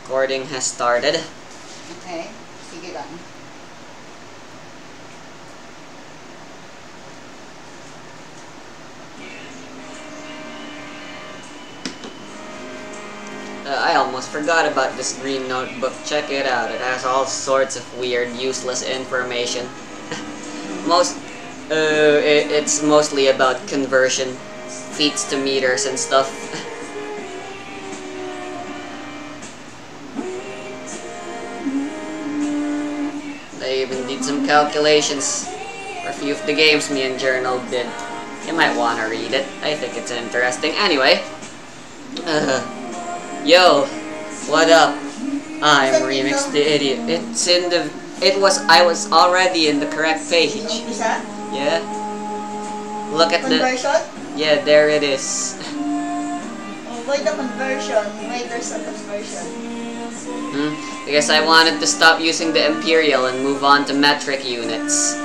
Recording has started. Okay, sige lang. I almost forgot about this green notebook. Check it out. It has all sorts of weird, useless information. It's mostly about conversion, feet to meters and stuff. They even did some calculations for a few of the games me and Journal did. You might want to read it. I think it's interesting. Anyway, yo, what up? I'm Remix the Idiot. I was already in the correct page. Yeah. Look at conversion? Yeah, there it is. Why the conversion? Why there's a conversion? Because I wanted to stop using the imperial and move on to metric units,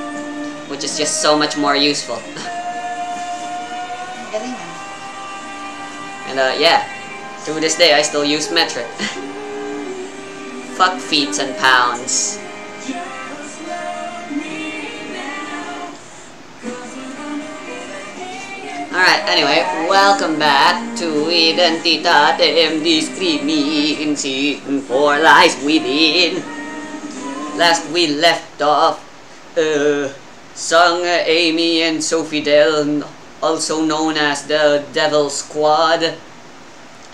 which is just so much more useful. And yeah, to this day I still use metric. Fuck feet and pounds. Alright, anyway, welcome back to Identitatem Discriminating for Lies Within. Last we left off, Sung, Amy, and Sophie Del, also known as the Devil Squad,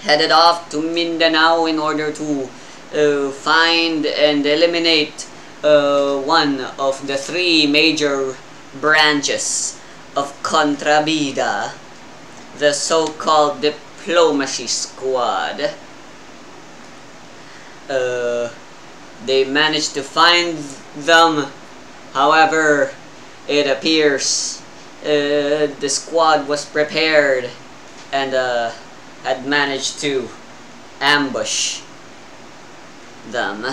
headed off to Mindanao in order to find and eliminate one of the three major branches of Contrabida, the so-called Diplomacy Squad. They managed to find them. However, it appears the squad was prepared and had managed to ambush them.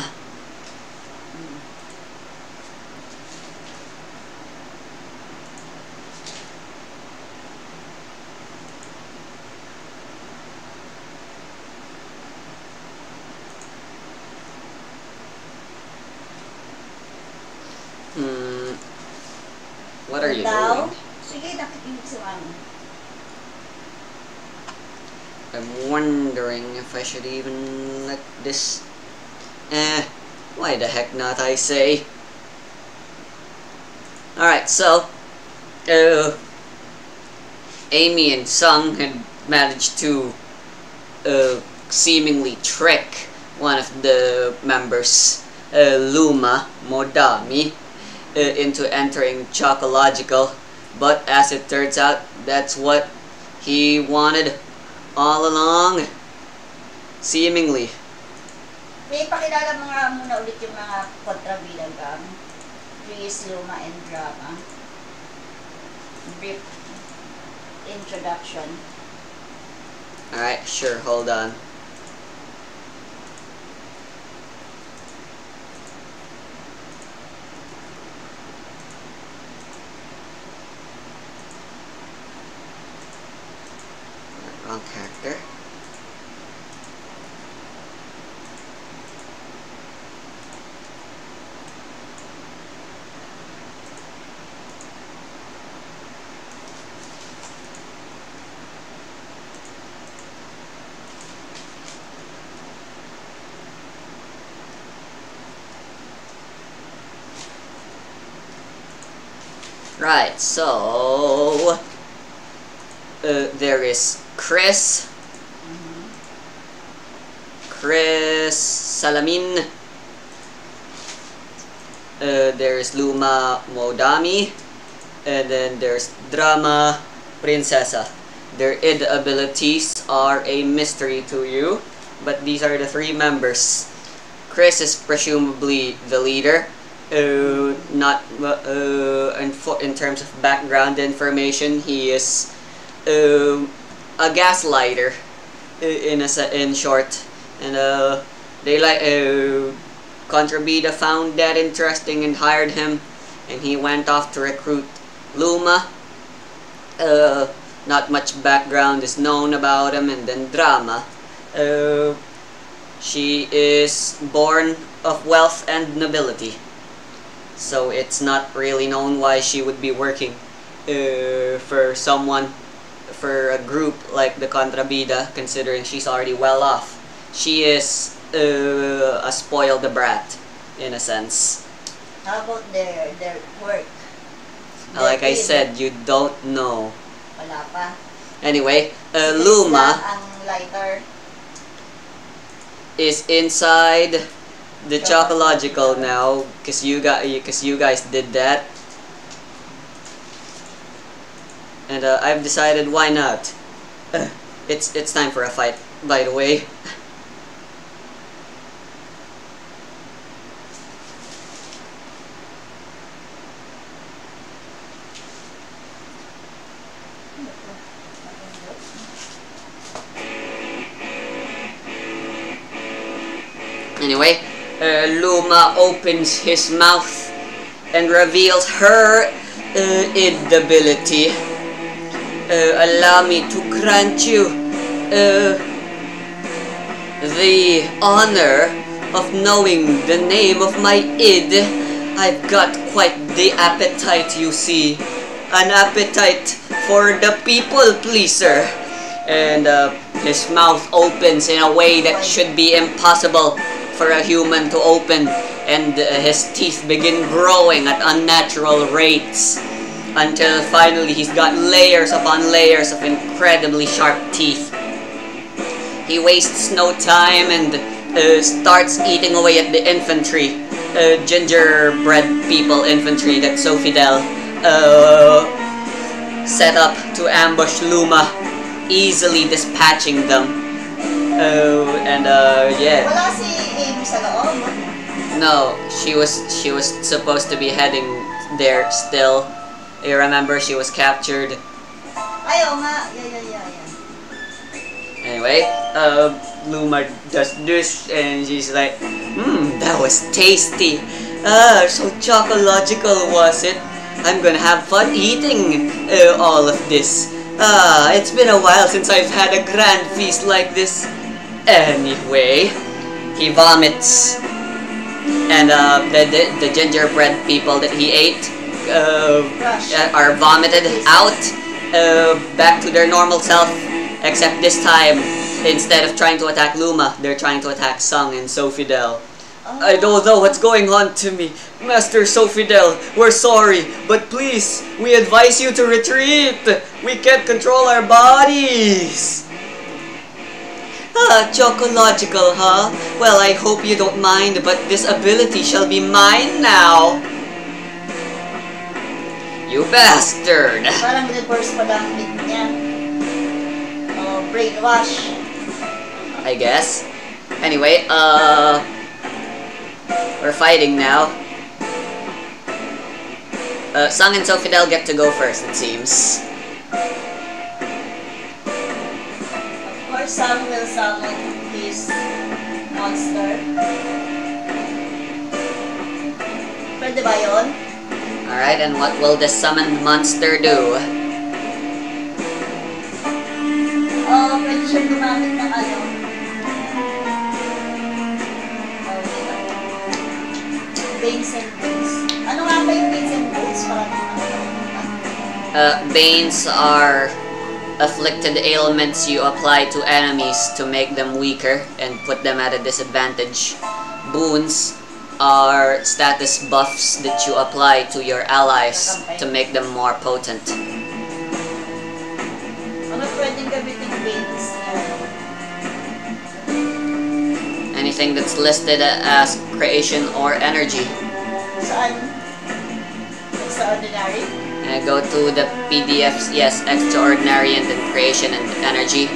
What are you doing? Sige, nakikinig si Mami. I'm wondering if I should even let this... why the heck not, I say. Alright, so... Amy and Sung had managed to seemingly trick one of the members, Luma Modami, into entering Chocological, but as it turns out, that's what he wanted all along, seemingly. May pakilala muna ulit yung mga kontrabida gang. Chris, Luma, and Drama. Brief introduction. Alright, sure, hold on. Wrong character. Right, so there is Chris, Chris Salamin, there's Luma Modami, and then there's Drama Princesa. Their id abilities are a mystery to you, but these are the three members. Chris is presumably the leader. In terms of background information, he is a gaslighter, in short, and Contrabida found that interesting and hired him, and he went off to recruit Luma. Not much background is known about him, and then Drama. She is born of wealth and nobility. So it's not really known why she would be working for a group like the Contrabida, considering she's already well off. She is a spoiled brat, in a sense. How about their work? Like I said, you don't know. Wala pa. Anyway, Si Luma Krista, ang lighter. is inside the Chocological now, because you guys did that, and I've decided why not. It's time for a fight, by the way. Anyway, Luma opens his mouth and reveals her id ability. Allow me to grant you the honor of knowing the name of my id. I've got quite the appetite, you see. An appetite for the people pleaser. And his mouth opens in a way that should be impossible for a human to open, and his teeth begin growing at unnatural rates until finally he's got layers upon layers of incredibly sharp teeth. He wastes no time and starts eating away at the infantry, gingerbread people infantry that Sofidel set up to ambush Luma, easily dispatching them. Yeah. Wala si Amy sa loob. No, she was supposed to be heading there still. You remember, she was captured. Ayaw nga. Yeah. Anyway, Luma does this and she's like, that was tasty. So chocological was it? I'm gonna have fun eating all of this. It's been a while since I've had a grand feast like this. Anyway, he vomits, and the gingerbread people that he ate are vomited out back to their normal self, except this time, instead of trying to attack Luma, they're trying to attack Sung and Sofidel. I don't know what's going on to me. Master Sofidel, we're sorry, but please, we advise you to retreat. We can't control our bodies. Chocological, huh? Well, I hope you don't mind, but this ability shall be mine now. You bastard! Parang reverse pa lang din niya. Brainwash. I guess. Anyway, we're fighting now. Sung and Sofidel get to go first, it seems. Of course, Sam will summon his monster. Pwede ba yun? Alright, and what will the summoned monster do? Pwede siya gumamit ng ano. Veins and boots. Ano nga ba yung veins and boots? Banes are afflicted ailments you apply to enemies to make them weaker and put them at a disadvantage. Boons are status buffs that you apply to your allies to make them more potent. Ano pwedeng gamitin veins niya? Anything that's listed as creation or energy. Saan? Extraordinary? Go to the PDFs, yes, extraordinary and then creation and energy.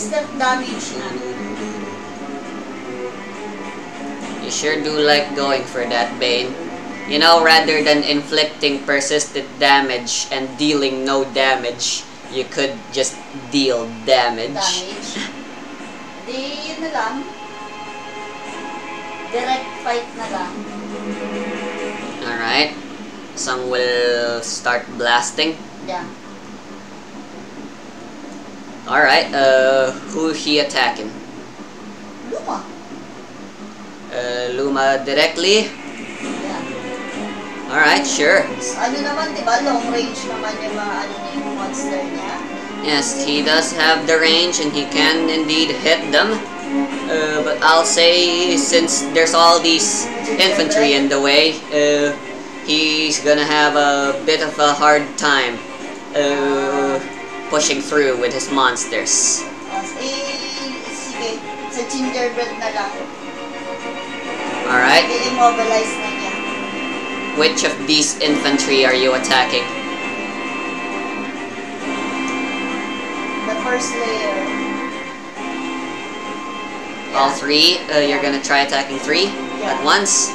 instant damage na. You sure do like going for that, Bane. You know, rather than inflicting persistent damage and dealing no damage, you could just deal damage. Di yun na lang. Direct fight na lang. Alright. Some will start blasting. Yeah. Alright, who he attacking? Luma. Luma directly? Yeah. Alright, sure. Ano naman, di ba? Long range naman yung mga ano yung monster niya. Yes, he does have the range and he can indeed hit them. But I'll say, since there's all these infantry in the way, he's gonna have a bit of a hard time pushing through with his monsters. Sige, sa gingerbread na lang. Alright. I-immobilize na niya. Which of these infantry are you attacking? The first layer. All three? You're gonna try attacking three at once?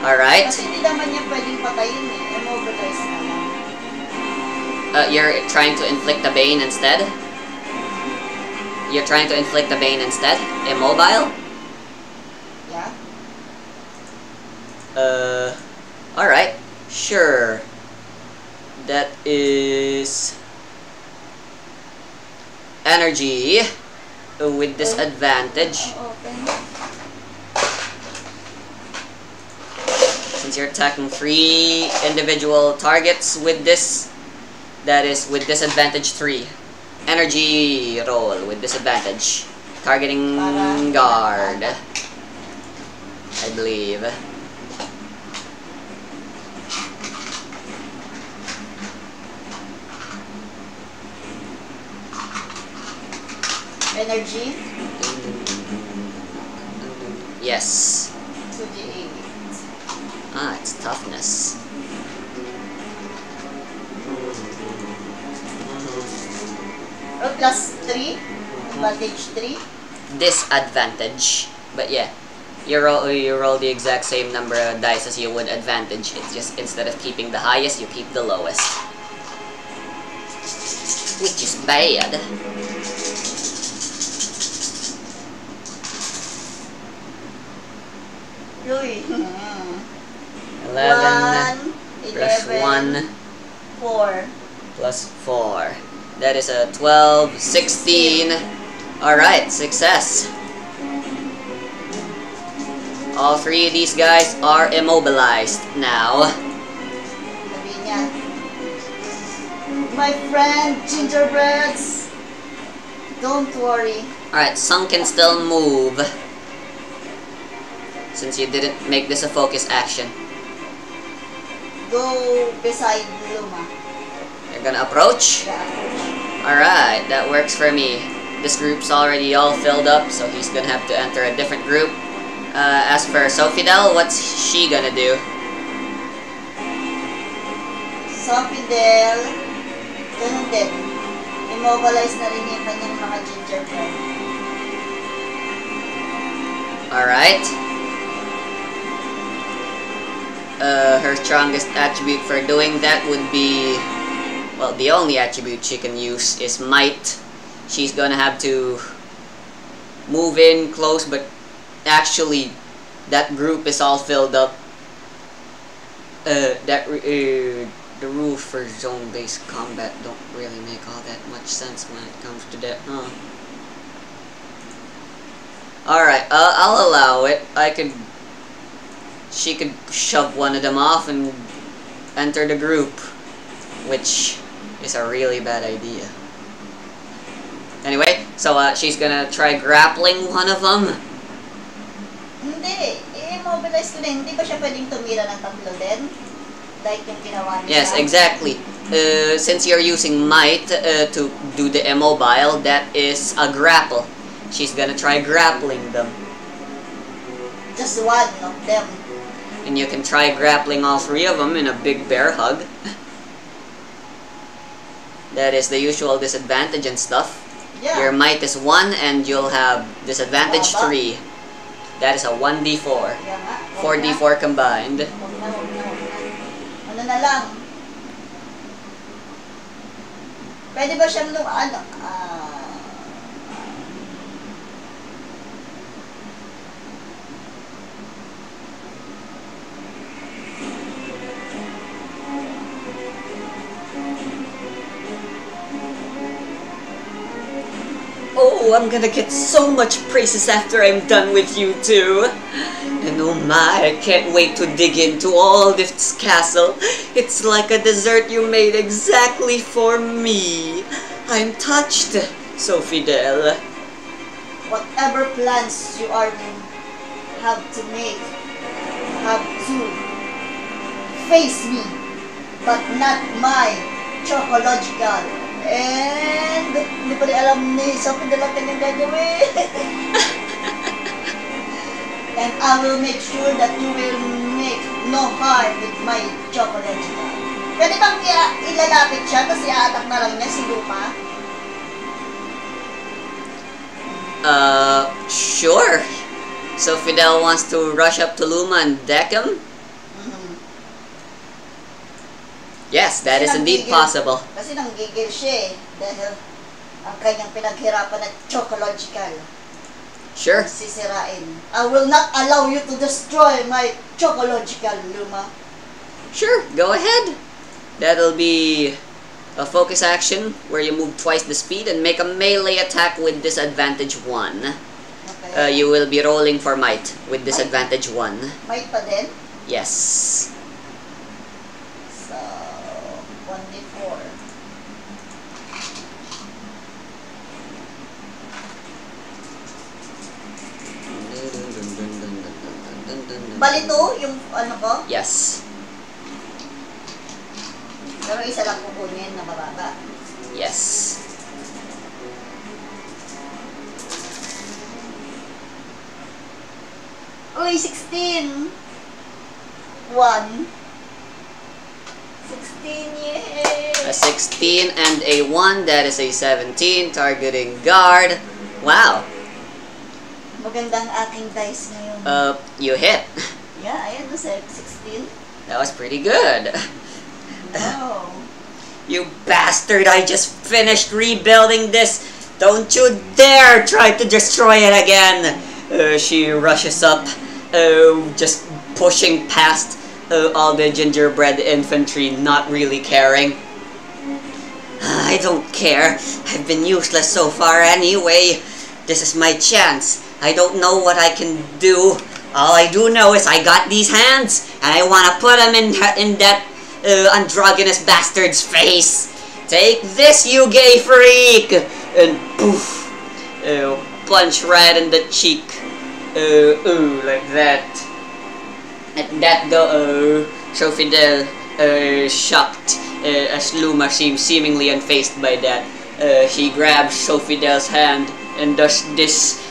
Alright. Kasi hindi naman niya pwedeng patayin eh. Immobilize na lang. You're trying to inflict a bane instead? You're trying to inflict a bane instead? Immobile? Yeah. Alright. Sure. That is... energy with disadvantage. Since you're attacking three individual targets with this, that is with disadvantage 3. Energy roll with disadvantage. Targeting guard, I believe. Energy? Yes. 2d8. Ah, it's toughness. Oh, plus 3? Advantage 3? Disadvantage. But yeah, you roll the exact same number of dice as you would advantage. It's just instead of keeping the highest, you keep the lowest. Which is bad. Uy. 11 plus 1 4. plus 4. That is a 12, 16. Alright, success. All three of these guys are immobilized now. Sabi niya, my friend, gingerbreads, don't worry. Alright, some can still move. Since you didn't make this a focus action. Go beside Luma. You're gonna approach? Alright, that works for me. This group's already all filled up, so he's gonna have to enter a different group. As for Sofidel, what's she gonna do? Sofidel, ganun din. Immobilize na rin yung kanyang mga gingerbread. Alright. Her strongest attribute for doing that would be... well, the only attribute she can use is Might. She's gonna have to move in close, but actually, that group is all filled up. The rules for zone-based combat don't really make all that much sense when it comes to that, huh? Alright, I'll allow it. She could shove one of them off and enter the group, which is a really bad idea. Anyway, so she's gonna try grappling one of them. Hindi, i-immobilize ko din. Hindi ba siya pwedeng tumira ng tatlo din? Like yung ginawa niya. Yes, exactly. Since you're using Might to do the immobile, that is a grapple. She's gonna try grappling them. Just one of them. And you can try grappling all three of them in a big bear hug. That is the usual disadvantage and stuff. Yeah. Your might is 1 and you'll have disadvantage Baba. 3. That is a 1d4. Kaya nga. 4d4 combined. Huwag na. Ano na lang. Pwede ba siyang Oh, I'm gonna get so much praises after I'm done with you two. And oh my, I can't wait to dig into all this castle. It's like a dessert you made exactly for me. I'm touched, Sophidel. whatever plans you have to make, have to face me, but not my chocological. And hindi pa rin alam ni Sophie dala kanyang gagawin. And I will make sure that you will make no harm with my chocological. Pwede bang ilalapit siya tapos i-attack na lang niya si Luma? Sure. So Fidel wants to rush up to Luma and deck him? Yes, that is indeed possible. Kasi nanggigil siya dahil ang kanyang pinaghirapan na chocological. Sure. Sisirain. I will not allow you to destroy my chocological, Luma. Sure, go ahead. That'll be a focus action where you move twice the speed and make a melee attack with disadvantage 1. Okay. You will be rolling for might with disadvantage 1. Might pa din? Yes. So, 1d4. Balito yung ano ko? Yes. Pero isa lang kukunin na mababa. Yes. Uy, 16! 1. 16, yay! A 16 and a 1, that is a 17, targeting guard. Wow. Magandang aking dice ngayon. You hit. Yeah, ayan, 16. That was pretty good. Wow. You bastard, I just finished rebuilding this. Don't you dare try to destroy it again. She rushes up, just pushing past all the gingerbread infantry, not really caring. I don't care. I've been useless so far anyway. This is my chance. I don't know what I can do. All I do know is I got these hands, and I want to put them in that androgynous bastard's face. Take this, you gay freak! And poof. Punch right in the cheek. Like that. At that so Fidel, shocked, as Luma seems seemingly unfazed by that. He grabs Sofidel's hand and does this.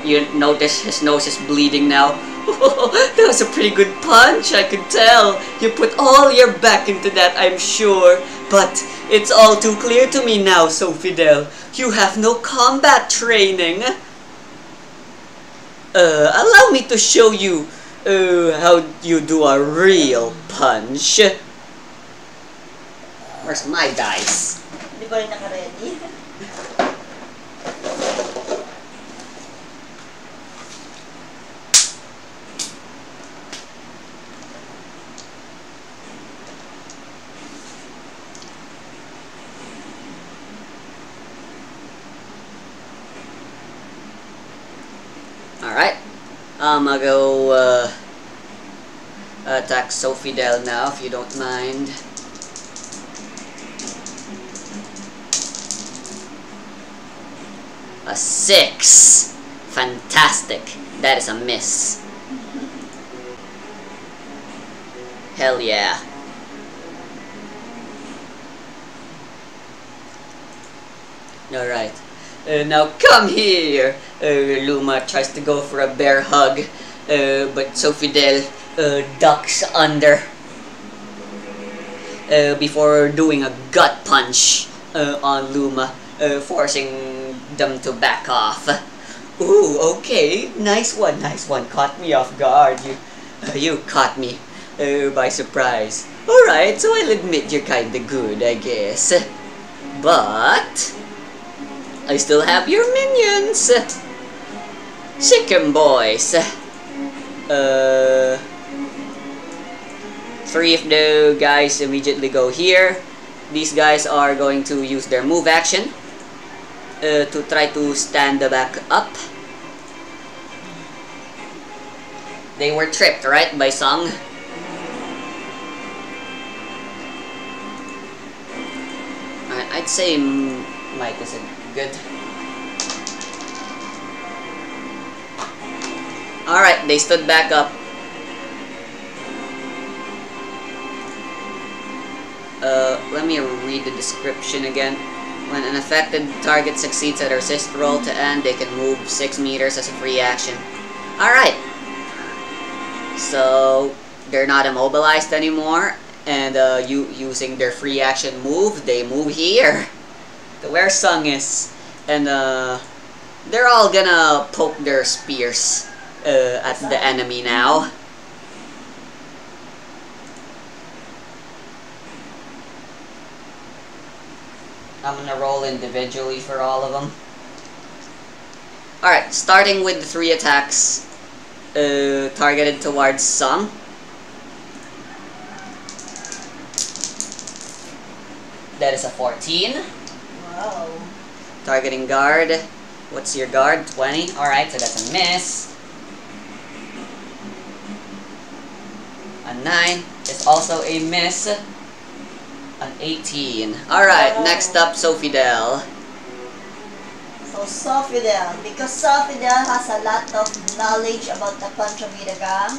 You notice his nose is bleeding now. That was a pretty good punch, I could tell. You put all your back into that, I'm sure. But it's all too clear to me now, Sofidel. You have no combat training. Allow me to show you how you do a real punch. Where's my dice? Hindi ba rin naka-ready? Alright. I'm gonna go attack Sofidel now, if you don't mind. A 6. Fantastic. That is a miss. Hell yeah. Alright. Now come here. Luma tries to go for a bear hug, but Sofidel ducks under before doing a gut punch on Luma, forcing them to back off. Ooh, okay, nice one, nice one. Caught me off guard. You caught me by surprise. Alright, so I'll admit you're kinda good, I guess. But I still have your minions. Chicken boys. Three of the guys immediately go here. These guys are going to use their move action to try to stand back up. They were tripped, right, by Song? I'd say Mike is good. Alright, they stood back up. Let me read the description again. When an affected target succeeds at a resist roll to end, they can move 6 meters as a free action. Alright. So, they're not immobilized anymore. And using their free action move, they move here to where Sung is. And they're all gonna poke their spears at the enemy now. I'm gonna roll individually for all of them. Alright, starting with the 3 attacks targeted towards Sung. That is a 14. Wow. Targeting guard. What's your guard? 20. Alright, so that's a miss. A 9 is also a miss. An 18. Alright, wow. Next up, Sofidel. So Sofidel, because Sofidel has a lot of knowledge about the Contravida gang,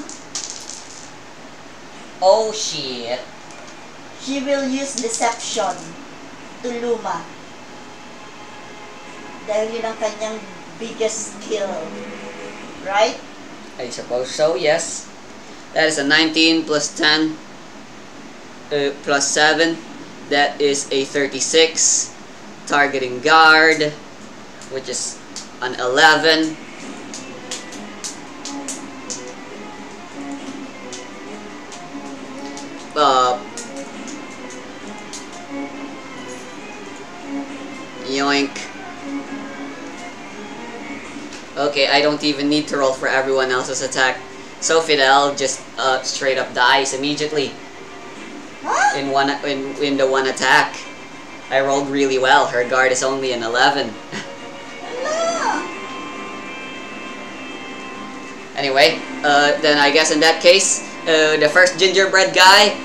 Oh shit. she will use deception to Luma. Dahil yun ang kanyang biggest skill. Right? I suppose so, yes. That is a 19 plus 10 plus 7. That is a 36. Targeting guard, which is an 11. Yoink. Okay, I don't even need to roll for everyone else's attack. Sofidel just straight up dies immediately Huh? in the one attack. I rolled really well. Her guard is only an 11. Ala! Anyway, then I guess in that case, the first gingerbread guy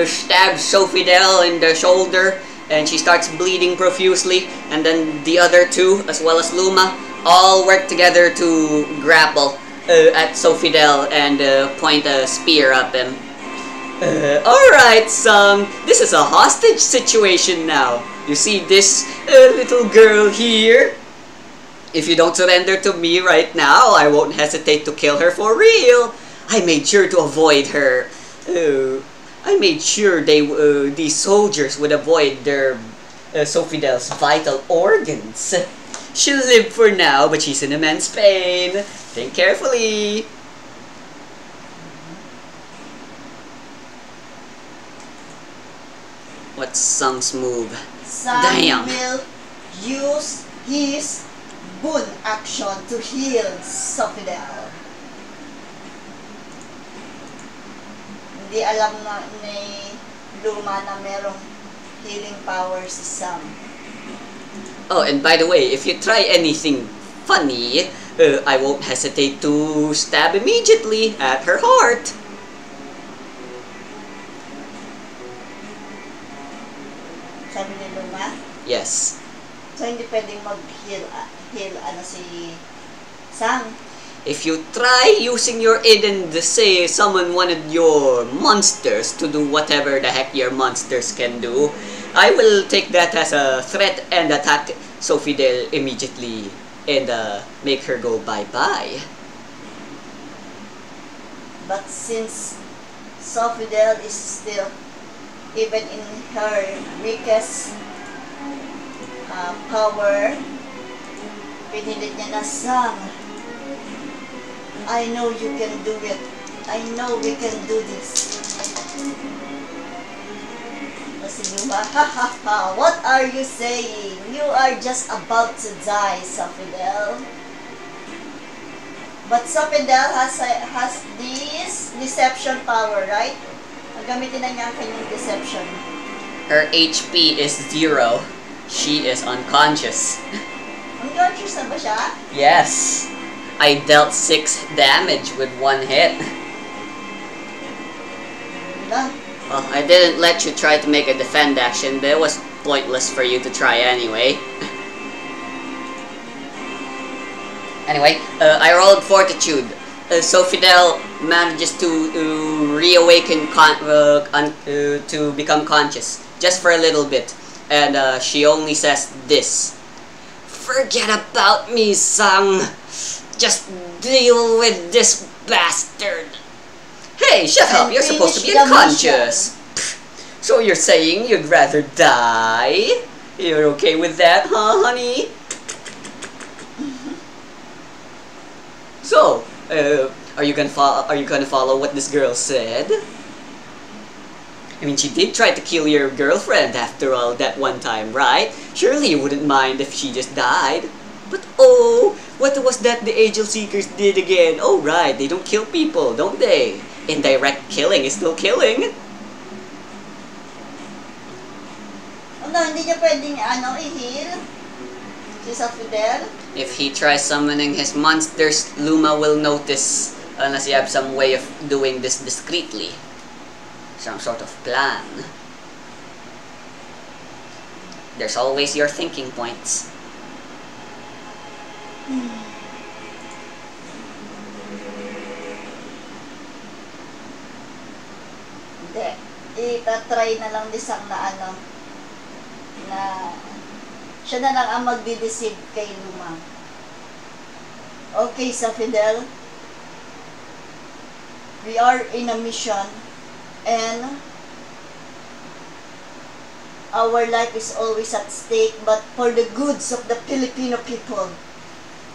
stabs Sofidel in the shoulder, and she starts bleeding profusely. And then the other 2, as well as Luma, all work together to grapple at Sofidel and point a spear up him. Alright, Sung, this is a hostage situation now. You see this little girl here? If you don't surrender to me right now, I won't hesitate to kill her for real. I made sure to avoid her. I made sure these soldiers would avoid their Sofidel's vital organs. She'll live for now, but she's in immense pain. Think carefully. What's Sung's move? Sam Damn. will use his boon action to heal Sofidel. Hindi alam na ni Luma na merong healing power si Sam. Oh, and by the way, if you try anything funny, I won't hesitate to stab immediately at her heart. Sabi ni Luma. Yes. So hindi pwedeng mag-heal si Sam. If you try using your id and say someone wanted your monsters to do whatever the heck your monsters can do, I will take that as a threat and attack Sofidel immediately and make her go bye-bye. But since Sofidel is still, even in her weakest power, Pinilit niya na, Sang, I know you can do it. I know we can do this. Si Luma, ha ha ha, what are you saying? You are just about to die, Safidel. But Safidel has this deception power, right? Gamitin na niya ang kanyang deception. Her HP is 0. She is unconscious. Unconscious na ba siya? Yes. I dealt 6 damage with 1 hit. Wala. Well, I didn't let you try to make a defend action, but it was pointless for you to try anyway. Anyway, I rolled Fortitude. So Fidel manages to reawaken, to become conscious, just for a little bit. And she only says this. Forget about me, Sang. Just deal with this bastard. Hey, shut up! You're supposed to be unconscious. So you're saying you'd rather die? You're okay with that, huh, honey? So, are you gonna follow what this girl said? I mean, she did try to kill your girlfriend after all that one time, right? Surely you wouldn't mind if she just died. But oh, what was that the Angel Seekers did again? Oh right, they don't kill people, don't they? Indirect killing is still killing. Ano, hindi niya pwedeng i-heal? Si Safidel? If he tries summoning his monsters, Luma will notice unless you have some way of doing this discreetly. Some sort of plan. There's always your thinking points. Hindi. Itatry na lang ni Sang na na siya na lang ang magdi-deceive kay Luma. Okay, Safidel. We are in a mission and our life is always at stake, but for the goods of the Filipino people.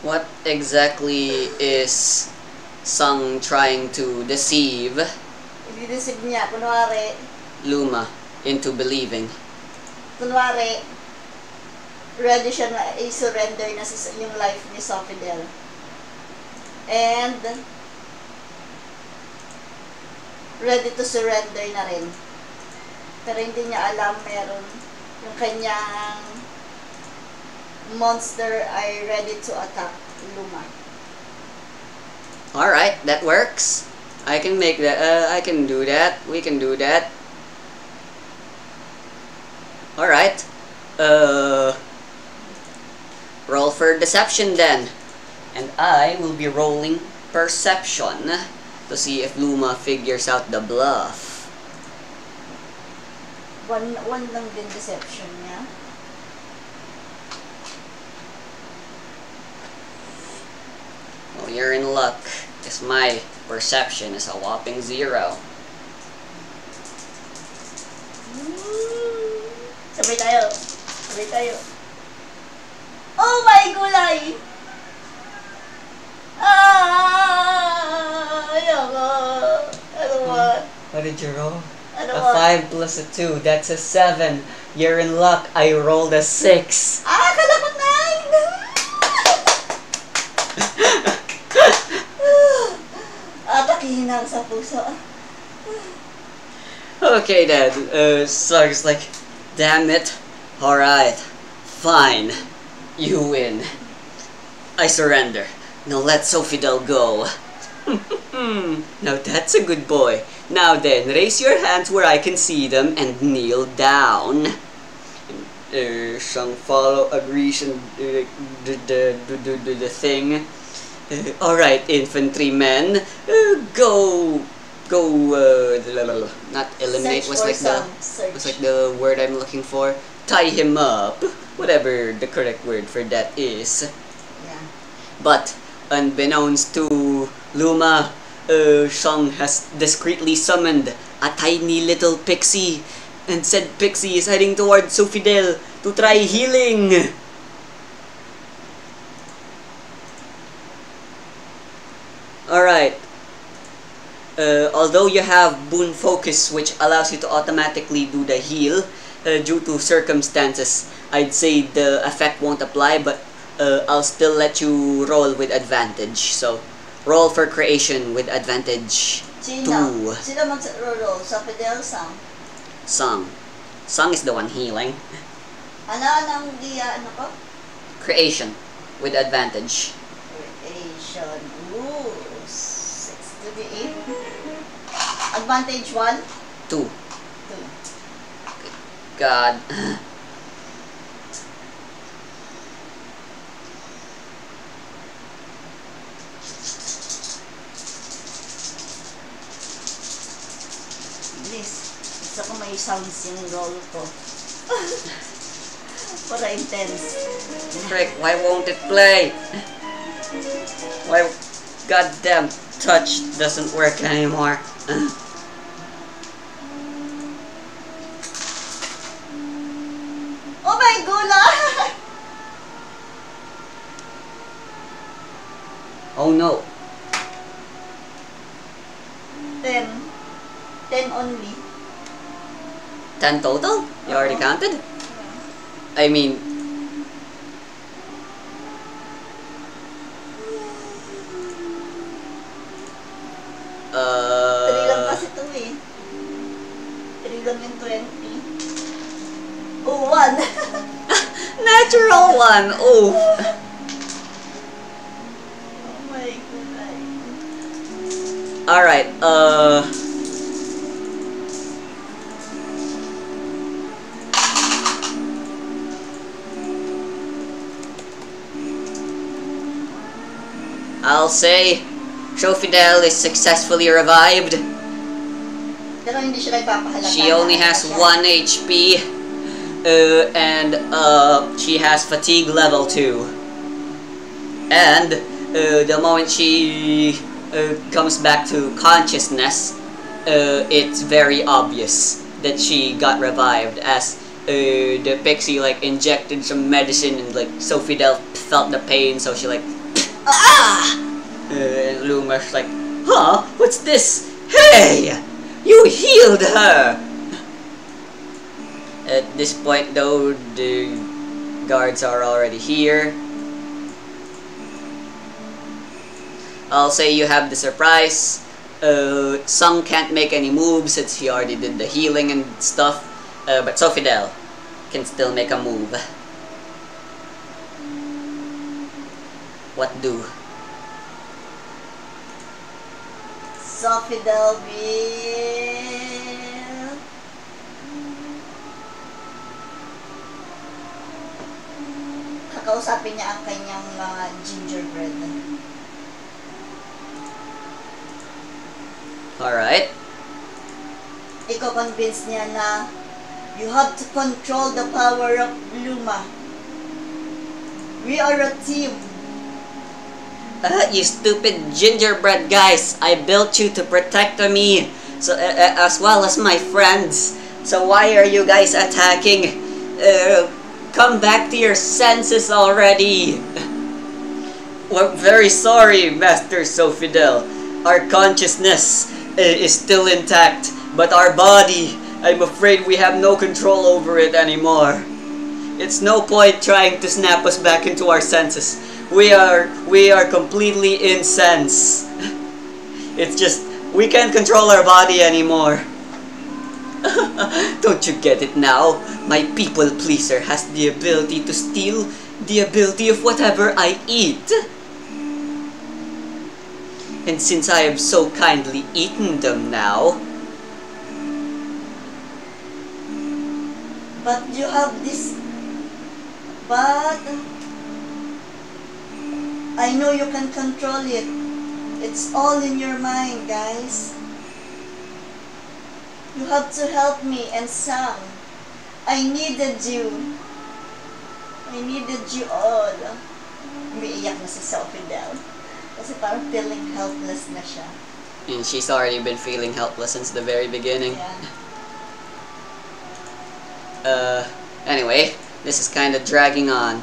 What exactly is Sang trying to deceive I-deceive niya, kunwari, Luma into believing? Kunwari, ready siya na i-surrender na yung life ni Safidel. And ready to surrender na rin. Pero hindi niya alam meron yung kanyang monster ay ready to attack Luma. Alright, that works. I can make that, I can do that. We can do that. Alright. Roll for deception then. And I will be rolling perception to see if Luma figures out the bluff. One lang din deception niya. Well, you're in luck, because my perception is a whopping 0. Sabay tayo. Sabay tayo. Oh my gulay! Ayoko. Ano ba? What did you roll? Ano A ba? 5 plus a 2, that's a 7. You're in luck, I rolled a 6. Akala ko 9! Atakihin sa puso. Okay then, Slug's like, damn it. Alright, fine. You win. I surrender. Now let Sofidel go. Now that's a good boy. Now then, raise your hands where I can see them and kneel down. Some follow agrees and the thing. Alright, infantrymen, go, not eliminate, Search what's like the word I'm looking for? Tie him up, whatever the correct word for that is. Yeah. But, unbeknownst to Luma, Shang has discreetly summoned a tiny little pixie, and said pixie is heading towards Sofidel to try healing. Alright. Although you have Boon Focus, which allows you to automatically do the heal, due to circumstances, I'd say the effect won't apply, but I'll still let you roll with advantage. So, roll for creation with advantage. Sino? Sino mag-roll? Sa Fidel Sang? Song. Song is the one healing. Ano ko? Creation with advantage. Creation. Ooh. 6 to the 8. Advantage 1? 2. 2. God. Please. Gusto ko may sounds yung roll ko. Para intense. Frick, why won't it play? Why goddamn touch doesn't work anymore? Oh my god! Oh no. 10. 10 only. 10 total? You already counted? I mean... Three lang kasi ito eh. 3 lang yung 20. Oh, 1! Natural one! Oh! Oh my god. Alright, I'll say Fidel is successfully revived. Pero hindi siya nagpapahalata. She only has 1 HP. And she has fatigue level 2. And the moment she comes back to consciousness, it's very obvious that she got revived, as the pixie like injected some medicine, and like Fidel felt the pain, so she like ah! And Luma's like, huh? What's this? Hey! You healed her! At this point though, the guards are already here. I'll say you have the surprise. Sung can't make any moves since he already did the healing and stuff. But Fidel can still make a move. What do? Fidel will... Kakausapin niya ang kanyang mga gingerbread. Alright. Iko-convince niya na you have to control the power of Luma. We are a team. You stupid gingerbread guys! I built you to protect me, so as well as my friends. So why are you guys attacking? Come back to your senses already. We're very sorry, Master Fidel. Our consciousness is still intact, but our body, I'm afraid we have no control over it anymore. It's no point trying to snap us back into our senses. We are completely incensed. It's just, we can't control our body anymore. Don't you get it now? My people pleaser has the ability to steal the ability of whatever I eat. And since I have so kindly eaten them now... But you have this... But... I know you can control it. It's all in your mind, guys. You have to help me and Sam. I needed you. I needed you all. Umiiyak na si Fidel. Kasi parang feeling helpless na siya. And she's already been feeling helpless since the very beginning. Yeah. Anyway, this is kind of dragging on.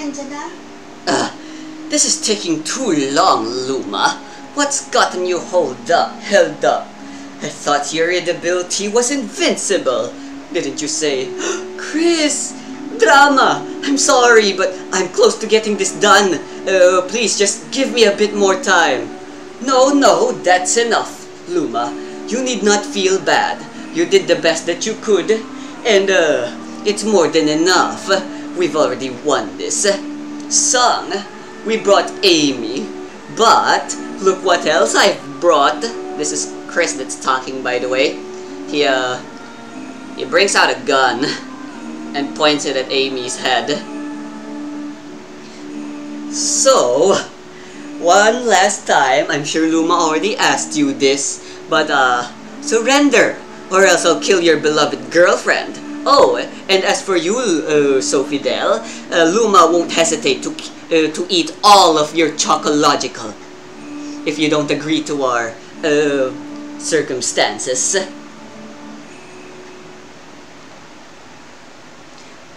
Andyan na. This is taking too long, Luma. What's gotten you held up? I thought your ability was invincible. Didn't you say? Chris! Drama! I'm sorry, but I'm close to getting this done. Please, just give me a bit more time. No, that's enough, Luma. You need not feel bad. You did the best that you could. And, it's more than enough. We've already won this song. We brought Amy. But, look what else I've brought. This is Chris that's talking, by the way. He brings out a gun and points it at Amy's head. So, one last time, I'm sure Luma already asked you this, but surrender, or else I'll kill your beloved girlfriend. Oh, and as for you, Sophidel, Luma won't hesitate to eat all of your chocological if you don't agree to our circumstances.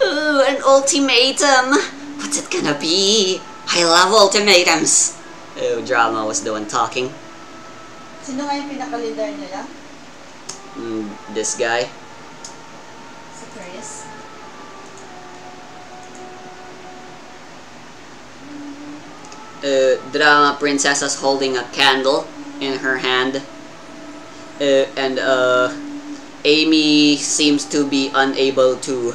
Ooh, an ultimatum! What's it gonna be? I love ultimatums! Oh, Drama was the one talking. Sino nga yung pinaka-leader nila? This guy. Si Chris. Drama Princessa's holding a candle in her hand. And Amy seems to be unable to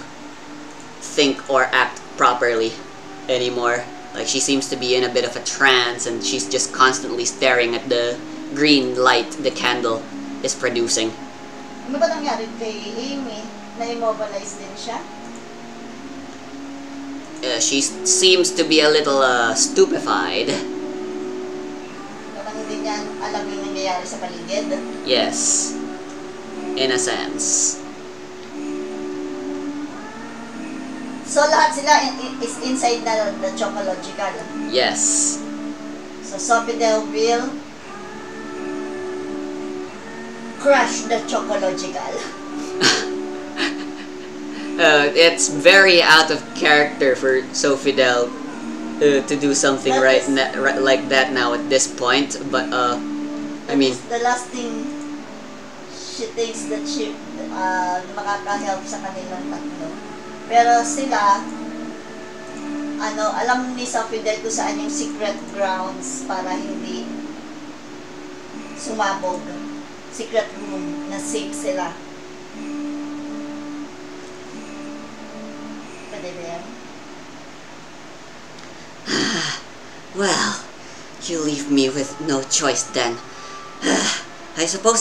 think or act properly anymore. Like, she seems to be in a bit of a trance and she's just constantly staring at the green light the candle is producing. Ano ba nangyari kay Amy? Na-immobilize din siya? She seems to be a little stupefied. Parang hindi niya alam yung nangyayari sa paligid. Yes, in a sense. So lahat sila is inside the chocological. Yes. So Sophidel will crush the chocological. It's very out of character for Sophidel to do something right like that now at this point. But I mean, the last thing she thinks that she makaka-help sa kanilang tatlo. Pero sila, alam ni Sophidel kung saan yung secret grounds para hindi sumabog. Secret room na safe sila. Pwede ba yan? Well, you leave me with no choice then. I suppose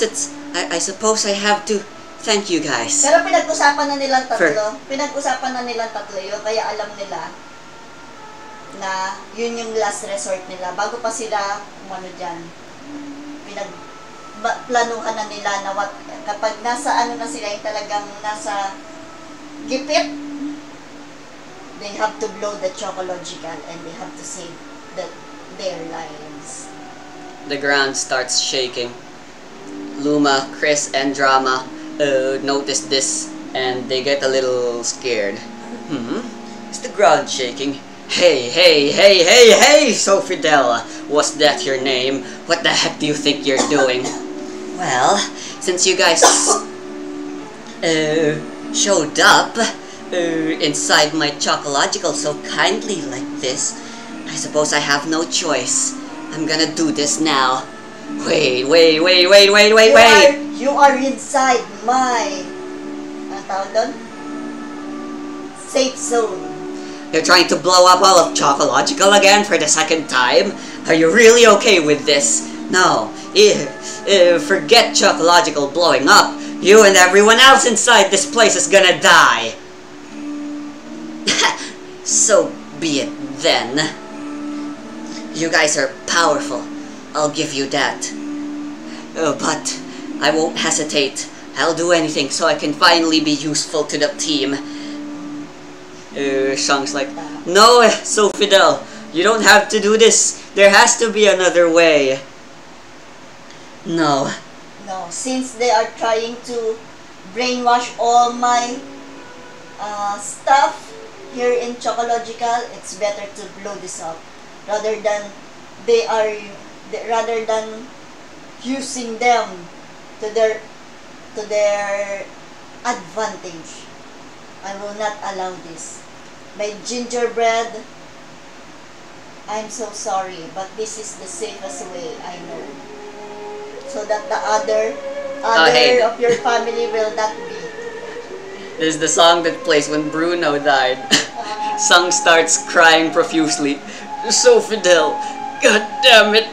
I have to thank you guys. Pero pinag-usapan na nilang tatlo. Pinag-usapan na nilang tatlo yun. Kaya alam nila na yun yung last resort nila. Bago pa sila dyan. Planuhan na nila na kapag nasa na sila, yung talagang nasa gipit, they have to blow the chocological and they have to save their lives. The ground starts shaking. Luma, Chris, and Drama notice this and they get a little scared. Is the ground shaking? Hey, Sophidel, was that your name? What the heck do you think you're doing? Well, since you guys showed up inside my chocological so kindly like this, I suppose I have no choice. I'm gonna do this now. Wait. You are inside my tawag doon? Safe zone. You're trying to blow up all of Chocological again for the second time? Are you really okay with this? No. Forget Chocological blowing up. You and everyone else inside this place is gonna die. So be it then. You guys are powerful. I'll give you that. But I won't hesitate. I'll do anything so I can finally be useful to the team. Shang's like, no, Sophidel, you don't have to do this. There has to be another way. No, since they are trying to brainwash all my stuff, here in Chocological, it's better to blow this up rather than they are rather than using them to their advantage. I will not allow this. My gingerbread, I'm so sorry, but this is the safest way I know. So that the other hey. of your family will not be. This is the song that plays when Bruno died. Sung starts crying profusely. So Fidel, god damn it,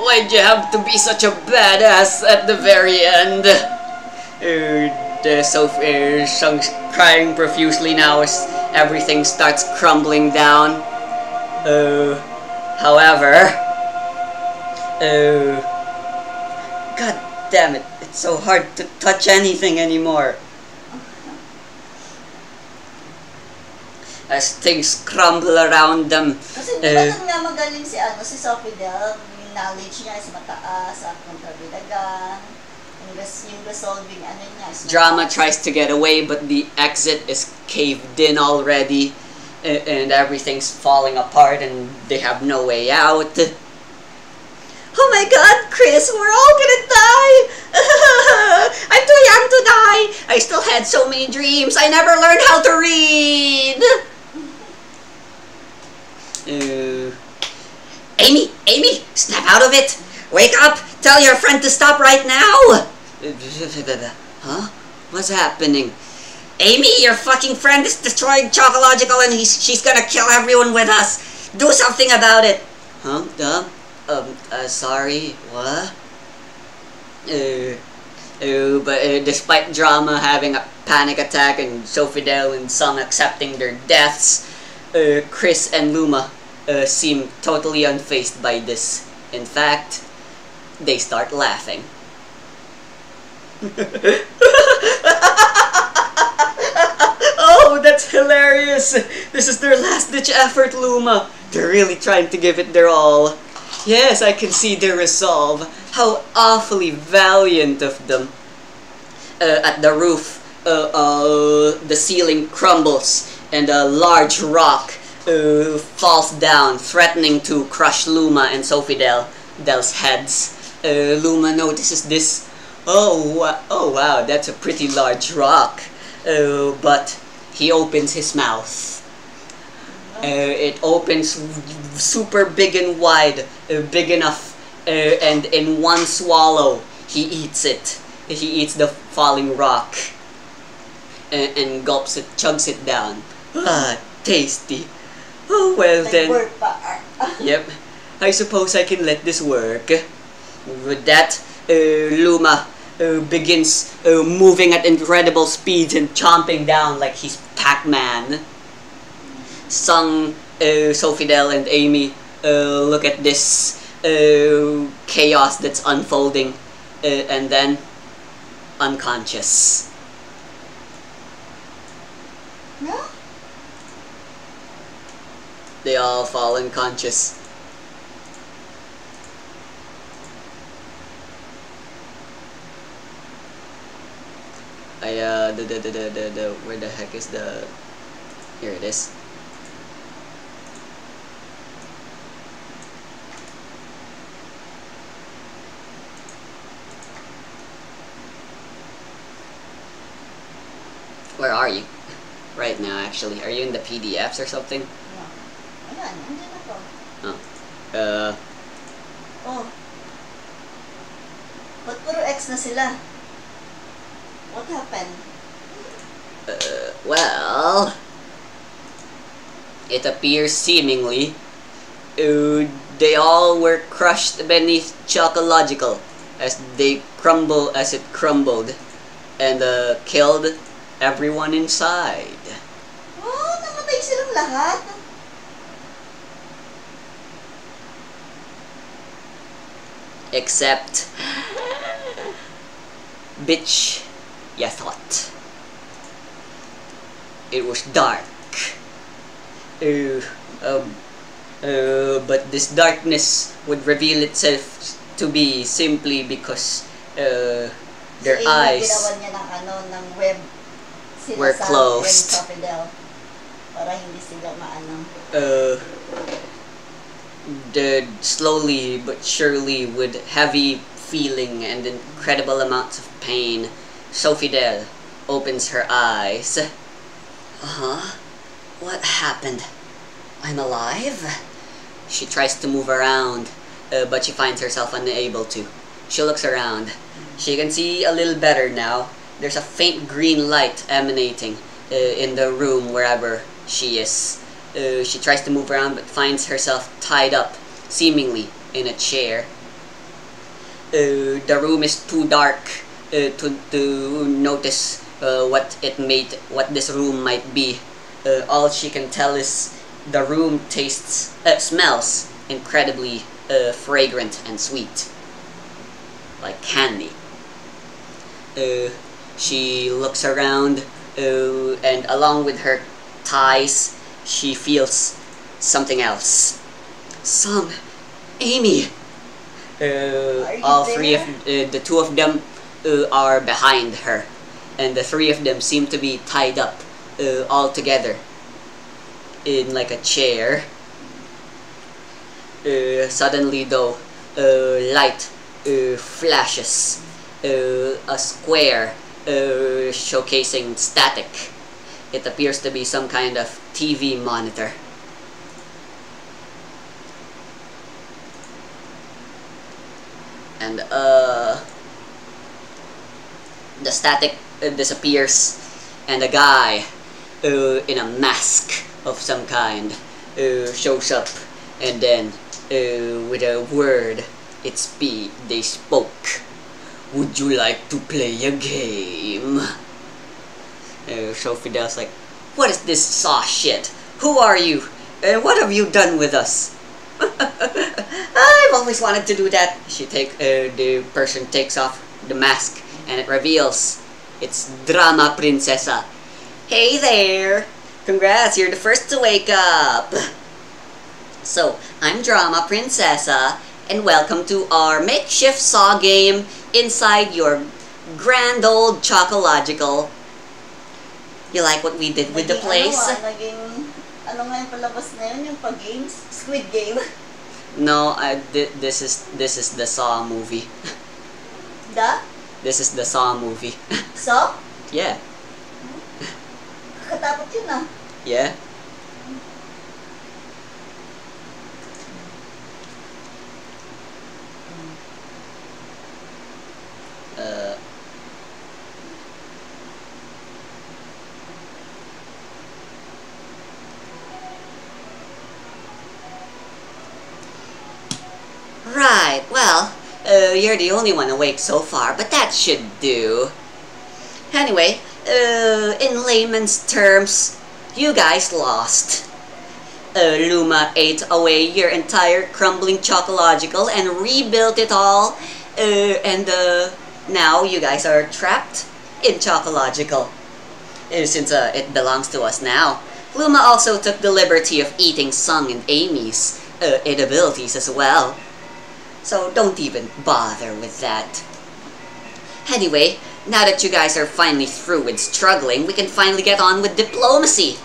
why'd you have to be such a badass at the very end? Sung's crying profusely now as everything starts crumbling down. However, god damn it, it's so hard to touch anything anymore. As things crumble around them. Kasi di ba nga magaling si Sofidel, yung knowledge niya is mataas at kontrabidagan, yung resolving niya is Drama tries to get away, but the exit is caved in already, and everything's falling apart, and they have no way out. Oh my god, Chris, we're all gonna die! I'm too young to die! I still had so many dreams, I never learned how to read! Amy, snap out of it! Wake up! Tell your friend to stop right now! Huh? What's happening? Amy, your fucking friend is destroying Chocological and she's gonna kill everyone with us! Do something about it! Huh? Sorry, what? But despite Drama having a panic attack and Sofidel and Sung accepting their deaths, Chris and Luma seem totally unfazed by this. In fact, they start laughing. Oh, that's hilarious! This is their last-ditch effort, Luma. They're really trying to give it their all. Yes, I can see their resolve. How awfully valiant of them. At the roof, the ceiling crumbles and a large rock falls down, threatening to crush Luma and Sofidel.'s heads. Luma notices this. Oh wow, that's a pretty large rock. But he opens his mouth. It opens super big and wide, big enough, and in one swallow, he eats it. He eats the falling rock, and gulps it, chugs it down. Ah, tasty. Oh, well then. Yep, I suppose I can let this work. With that, Luma begins moving at incredible speeds and chomping down like he's Pac-Man. Sung, Sofidel, and Amy look at this chaos that's unfolding, and then unconscious. No? They all fall unconscious. Where the heck is the... Here it is. Where are you? Right now, actually. Are you in the PDFs or something? No. Ayan, andyan ako. Oh. Oh. Ba't puro X na sila? What happened? Well... It appears seemingly they all were crushed beneath Chocological as it crumbled and killed everyone inside. Oh, namatay silang lahat? Except... Bitch, ya thought. It was dark. But this darkness would reveal itself to be simply because their eyes ginawan niya ng web. were closed. Para hindi sila maano. Slowly but surely, with heavy feeling and incredible amounts of pain, Sophidel opens her eyes. What happened? I'm alive? She tries to move around, but she finds herself unable to. She looks around. She can see a little better now. There's a faint green light emanating in the room wherever she is. She tries to move around but finds herself tied up, seemingly, in a chair. The room is too dark to notice what this room might be. All she can tell is the room smells incredibly fragrant and sweet, like candy. She looks around, and along with her ties, she feels something else. Amy. All three of the two of them are behind her, and the three of them seem to be tied up all together in like a chair. Suddenly though, light flashes, a square showcasing static. It appears to be some kind of TV monitor. And the static disappears, and a guy in a mask of some kind shows up, and then with a word they spoke. Would you like to play a game? Sofidel's like, what is this sauce shit? Who are you? What have you done with us? I've always wanted to do that. The person takes off the mask, and it reveals it's Drama Princesa. Hey there! Congrats, you're the first to wake up! So, I'm Drama Princesa, and welcome to our makeshift saw game inside your grand old Chocological. You like what we did with the place? Ano nga yung palabas na yun? Yung pag-games? Squid Game? No, this is the Saw movie. This is the Saw movie. Saw? Yeah. Kakatakot yun ah. Yeah. Right, well, you're the only one awake so far, but that should do. Anyway, in layman's terms, you guys lost. Luma ate away your entire crumbling Chocological and rebuilt it all, and now you guys are trapped in Chocological. Since it belongs to us now. Luma also took the liberty of eating Sung and Amy's abilities as well. So don't even bother with that. Anyway, now that you guys are finally through with struggling, we can finally get on with diplomacy.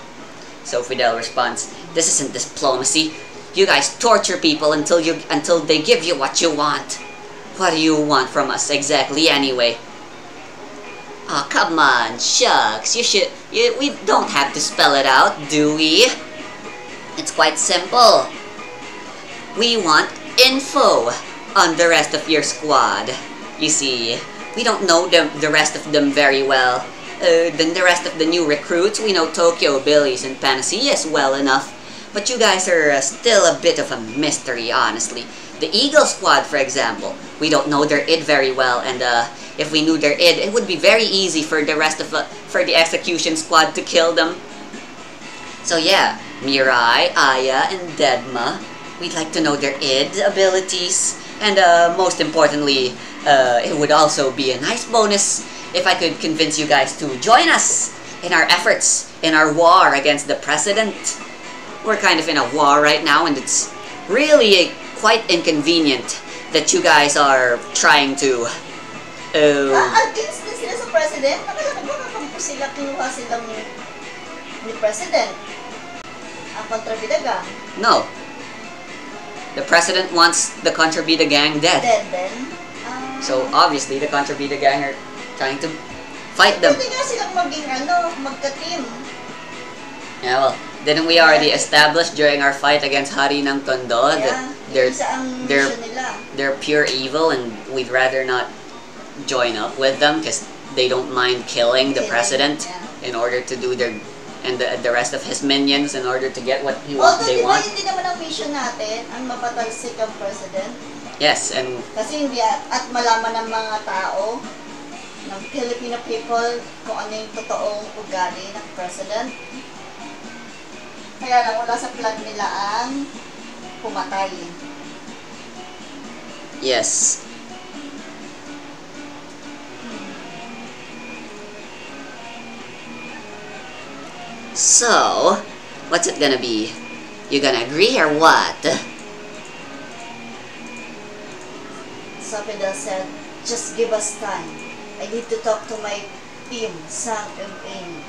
Sophidel responds, this isn't diplomacy. You guys torture people until they give you what you want. What do you want from us exactly anyway? Oh, come on, shucks. We don't have to spell it out, do we? It's quite simple. We want info on the rest of your squad. You see, we don't know the rest of them very well. Then the rest of the new recruits, we know Tokyo, Billy's, and Panacea's well enough. But you guys are still a bit of a mystery, honestly. The Eagle Squad, for example, we don't know their id very well, and if we knew their id, it would be very easy for the rest of for the Execution Squad to kill them. So yeah, Mirai, Aya, and Dedma, we'd like to know their id abilities. And most importantly, it would also be a nice bonus if I could convince you guys to join us in our efforts, in our war against the President. We're kind of in a war right now, and it's really quite inconvenient that you guys are trying to... Against din sila sa President? Nakalaman ko na kung sila kinuha silang ni President. kontrabida gang. No. The president wants the Contrabida gang dead. Then, So obviously the Contrabida gang are trying to fight them. pwede nga silang maging magka-team. Yeah, well, didn't we already establish during our fight against Hari ng Tondo that Mission nila. they're pure evil and we'd rather not join up with them because they don't mind killing the president in order to do their and the rest of his minions in order to get what they want. Hindi naman ang mission natin ang mapatalsik ang president. Yes, and kasi hindi at malaman ng mga tao ng Filipino people kung ano yung totoong ugali ng president. Kaya lang wala sa plan nila ang pumatay. Yes. So, what's it gonna be? You gonna agree or what? So Fidel said, just give us time. I need to talk to my team, Sang and Amy.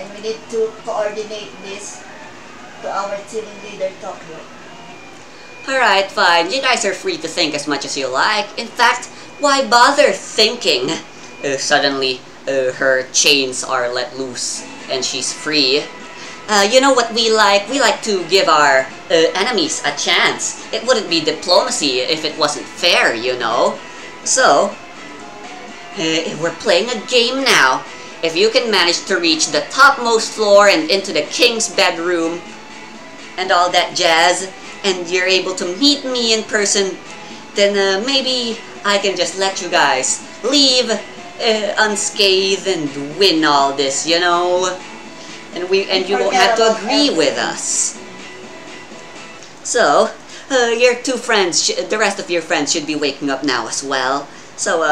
And we need to coordinate this to our team leader, Tokyo. Alright, fine. You guys are free to think as much as you like. In fact, why bother thinking? Suddenly, her chains are let loose and she's free. You know what we like? We like to give our enemies a chance. It wouldn't be diplomacy if it wasn't fair, you know? So, we're playing a game now. If you can manage to reach the topmost floor and into the king's bedroom and all that jazz, and you're able to meet me in person, then maybe I can just let you guys leave unscathed and win all this, you know? And you won't have to agree with us. So, your two friends, the rest of your friends should be waking up now as well. So,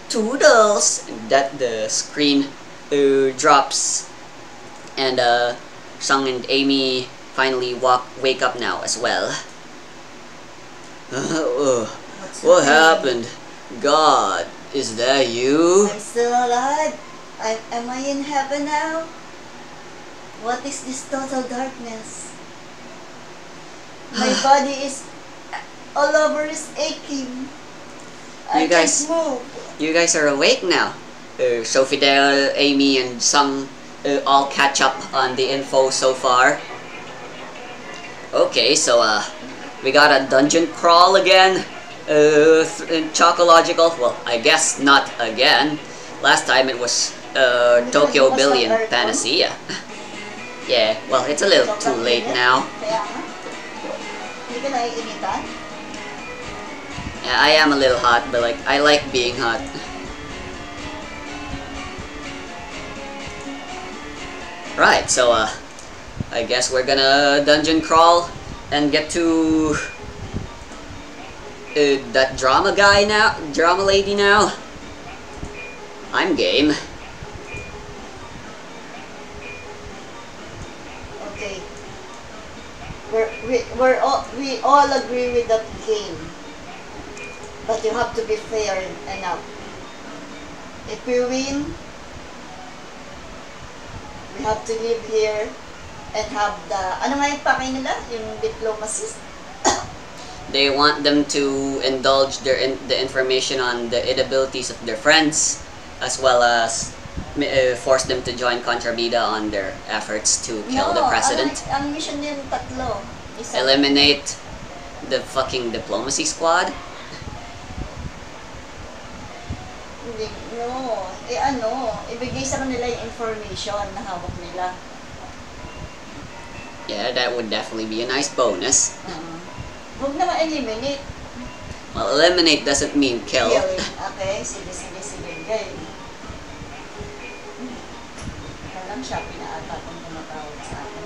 toodles! That the screen drops, and Sung and Amy finally wake up now as well. What happened? God, is that you? I'm still alive. Am I in heaven now? What is this total darkness? My body is all over is aching. I can't move. You guys are awake now. So Fidel, Amy, and Sung all catch up on the info so far. Okay, so we got a dungeon crawl again. Chocological. Well, I guess not again. Last time it was Tokyo Billion Panacea. Yeah, well, it's a little too late now. Yeah, I am a little hot, but like, I like being hot. Right, so I guess we're gonna dungeon crawl and get to that drama guy now, drama lady now. I'm game. Okay. We all agree with that game, but you have to be fair enough. If we win, we have to live here and have the ano nga yung pakay nila, yung diplomacy. They want them to indulge the information on the inabilities of their friends, as well as force them to join Contrabida on their efforts to kill the president. Ang mission niyan tatlo. Eliminate the fucking diplomacy squad. Hindi, no. Ibigay sa kanila yung information na hawak nila. Yeah, that would definitely be a nice bonus. Huwag naman eliminate. Well, eliminate doesn't mean kill. Okay, sige. Game. Alam siya, pinaata kung tumatawag sa akin.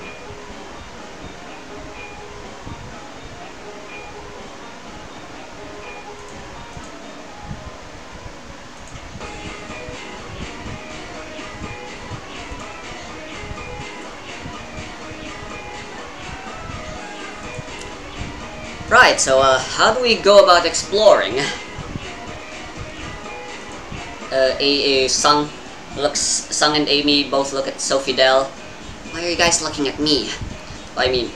Right, so how do we go about exploring? Sung and Amy both look at Sophidel. Why are you guys looking at me? I mean,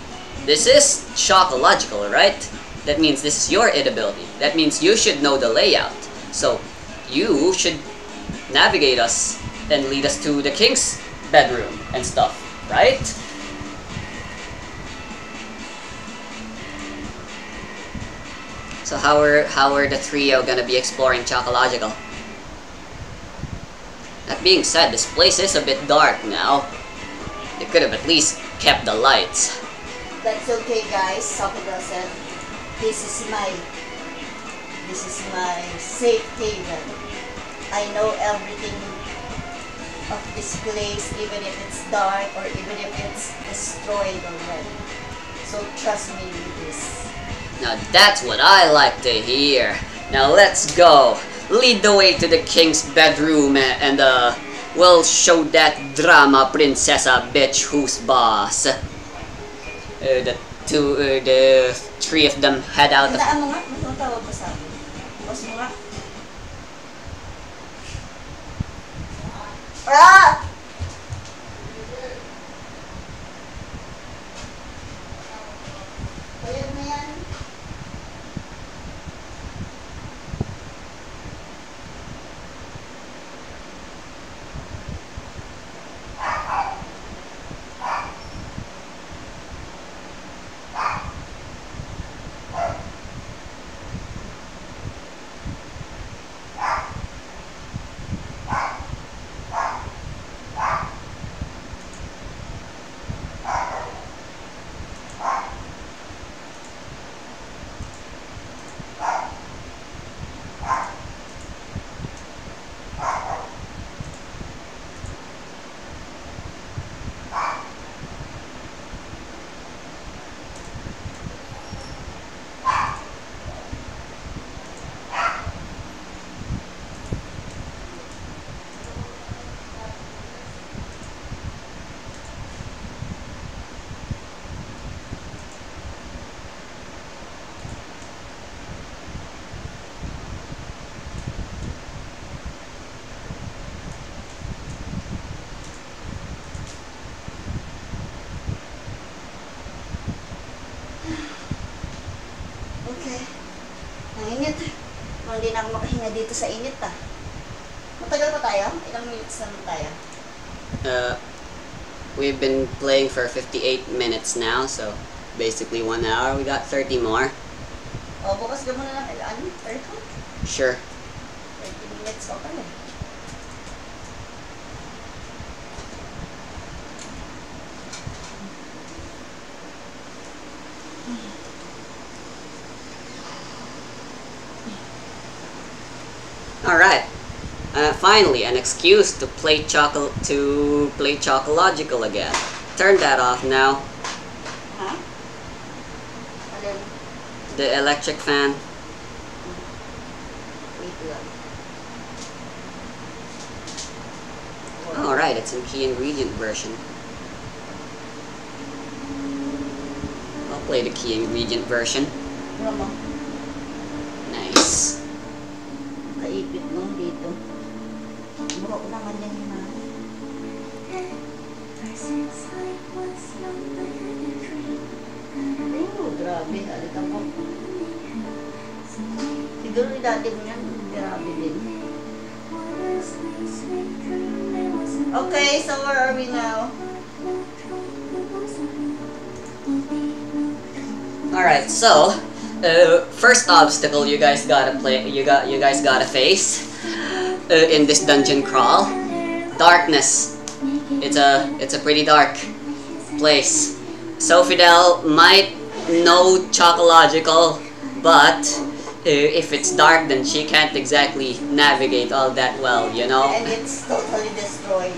this is Chocological, right? That means this is your ID ability. That means you should know the layout. So, you should navigate us and lead us to the king's bedroom and stuff, right? So how are the trio gonna be exploring Chocological? That being said, this place is a bit dark now. They could have at least kept the lights. That's okay, guys. Sakura said, this is my safe haven. I know everything of this place, even if it's dark or even if it's destroyed already. So trust me with this. Now that's what I like to hear. Now let's go. Lead the way to the king's bedroom and we'll show that drama prinsessa bitch who's boss. The three of them head out of... Tandaan mo nga, may tawag pa sa akin. Boss mo nga. Ah! Bayad mo yan. Okay. Ang init. Kung hindi na ako makahinga dito sa init Matagal pa tayo? Ilang minutes naman tayo? We've been playing for 58 minutes now, so basically 1 hour. We got 30 more. O, bukas ka muna lang. Ano? 30? Sure. 30 minutes pa pala. Alright. Finally, an excuse to play Chocological again. Turn that off now. Huh? Alin? The electric fan. Wait lang. Alright, it's in key ingredient version. I'll play the key ingredient version. Ano mo? Nice. Kaipit mo dito. Buro naman yan yung mga. Oh, grabe. Alitan ko. Siguro dati mo yan. Grabe din. Okay, so where are we now? Alright, so first obstacle you guys gotta face in this dungeon crawl. Darkness. It's a pretty dark place. So Fidel might know Chocological, but if it's dark, then she can't exactly navigate all that well, you know? And it's totally destroyed.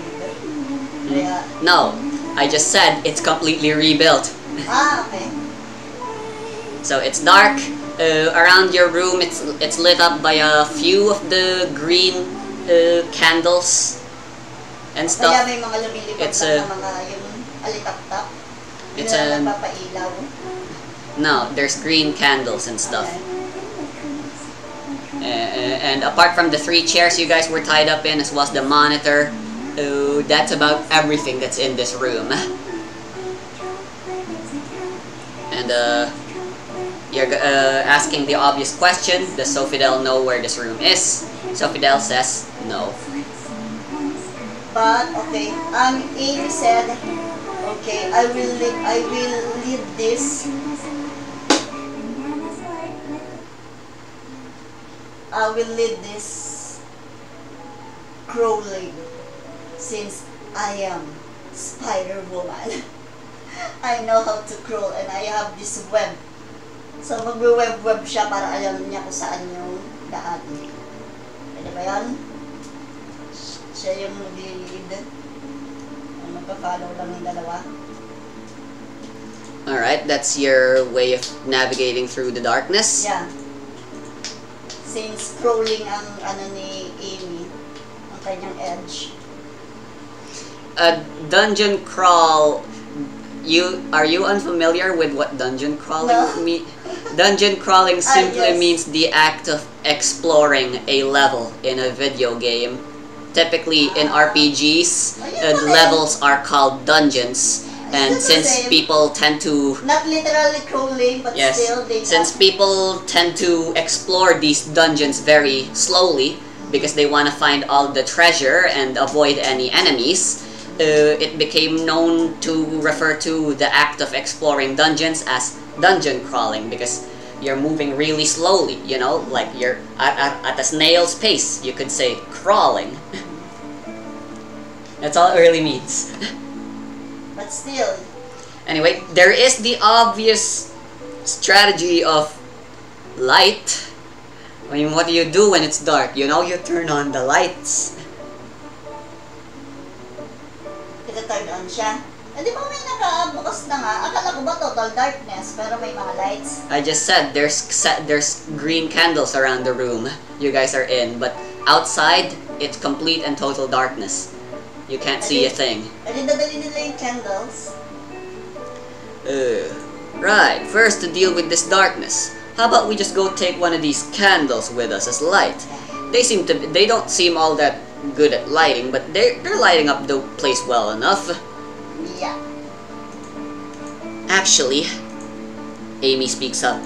Yeah. No, I just said it's completely rebuilt. Ah, okay. So it's dark. Around your room, it's lit up by a few of the green candles and stuff. Kaya may mga lumilipad It's na mga yung alitap-tap. It's Hindi a- na nagpapailaw. No, there's green candles and stuff. And apart from the 3 chairs you guys were tied up in, as well as the monitor, that's about everything that's in this room. And you're asking the obvious question, does Sofidel know where this room is? Sofidel says no. But okay, Amy said, okay, I will lead this. I will lead this crawling since I am Spider Woman. I know how to crawl and I have this web. So magwe-web siya para alam niya kung saan yung daan. Pwede ba yan? Siya yung lead. Magpa-follow lang yung dalawa. Alright, that's your way of navigating through the darkness? Yeah. Since crawling ang ano ni Amy, ang kanyang edge. Dungeon crawl. Are you unfamiliar with what dungeon crawling means? Dungeon crawling simply yes. means the act of exploring a level in a video game. Typically in RPGs, the levels are called dungeons. And since people tend to... Not literally crawling, but yes, still they... Since people tend to explore these dungeons very slowly, because they want to find all the treasure and avoid any enemies, it became known to refer to the act of exploring dungeons as dungeon crawling, because you're moving really slowly, you know, like you're at a snail's pace, you could say crawling. That's all it really means. But still. Anyway, there is the obvious strategy of light. I mean, what do you do when it's dark? You know, you turn on the lights. Ito-turn on siya. Eh, di ba may nakabukas na nga? Akala ko ba total darkness, pero may mga lights? I just said there's green candles around the room you guys are in, but outside, it's complete and total darkness. You can't see a thing. Eh, di dadali nila yung candles. Right, first to deal with this darkness, how about we just go take one of these candles with us as light? They don't seem all that good at lighting, but they're lighting up the place well enough. Yeah. Actually, Amy speaks up.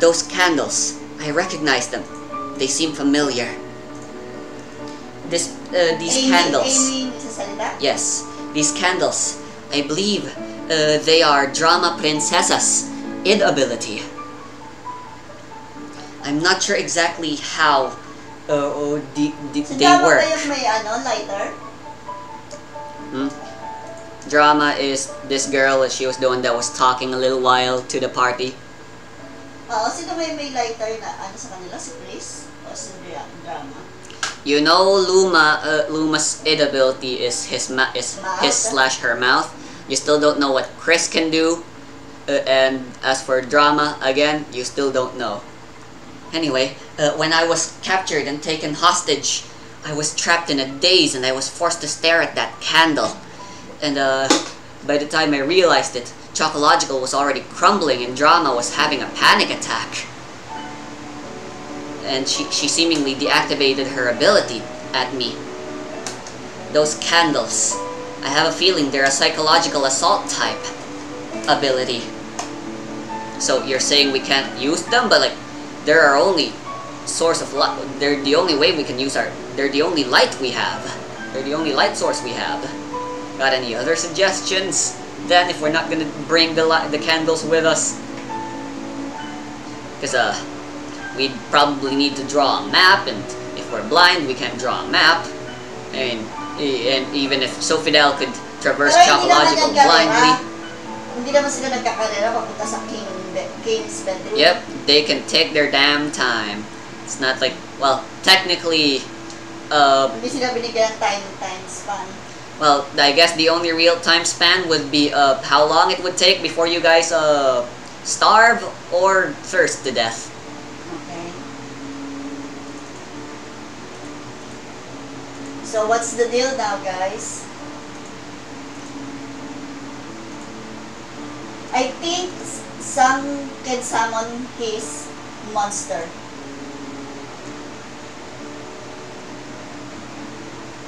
Those candles, I recognize them. They seem familiar. These candles. Amy, nagsasalita? Yes, these candles. I believe they are Drama Princessa's ID ability. I'm not sure exactly how they work. Drama ba yung may lighter? Drama is this girl. She was the one that was talking a little while to the party. Oo, sino may lighter na sa kanila? Si Chris? O si Drama? You know, Luma's ID ability is his/her mouth. You still don't know what Chris can do, and as for Drama, again, you still don't know. Anyway, when I was captured and taken hostage, I was trapped in a daze and I was forced to stare at that candle. And by the time I realized it, Chocological was already crumbling and Drama was having a panic attack. And she seemingly deactivated her ability at me. Those candles, I have a feeling they're a psychological assault type ability. So you're saying we can't use them, but like they're our only source of light. They're the only way we can use they're the only light we have. They're the only light source we have. Got any other suggestions? Then if we're not gonna bring the candles with us, because we'd probably need to draw a map, and if we're blind, we can't draw a map. And even if Sofidel could traverse Chocological blindly. Hindi naman sila nagkakarera papunta sa King's bedroom. Yep, they can take their damn time. It's not like, well, technically, hindi sila binigyan ng time span. Well, I guess the only real time span would be how long it would take before you guys starve or thirst to death. Okay. So what's the deal now, guys? I think Sam can summon his monster.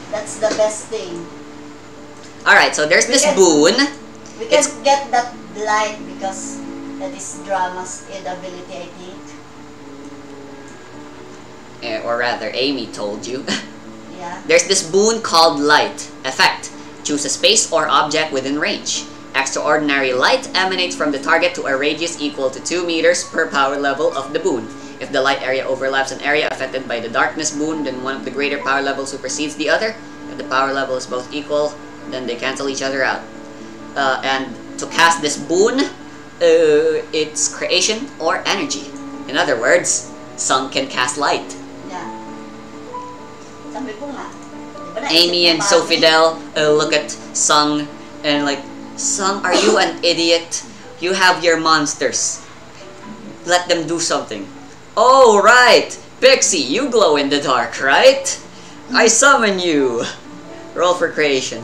That's the best thing. Alright, so there's this boon. We can get that light because That is Drama's ability, I think. Or rather, Amy told you. Yeah. There's this boon called Light. Effect. Choose a space or object within range. Extraordinary light emanates from the target to a radius equal to 2 meters per power level of the boon. If the light area overlaps an area affected by the darkness boon, then one of the greater power levels supersedes the other. If the power level is both equal, then they cancel each other out. And to cast this boon, it's creation or energy. In other words, Sung can cast light. Yeah. Sabi ko nga. Diba Amy and Sofidel look at Sung and like, Sung, are you an idiot? You have your monsters. Let them do something. Oh, right! Pixie, you glow in the dark, right? I summon you! Roll for creation.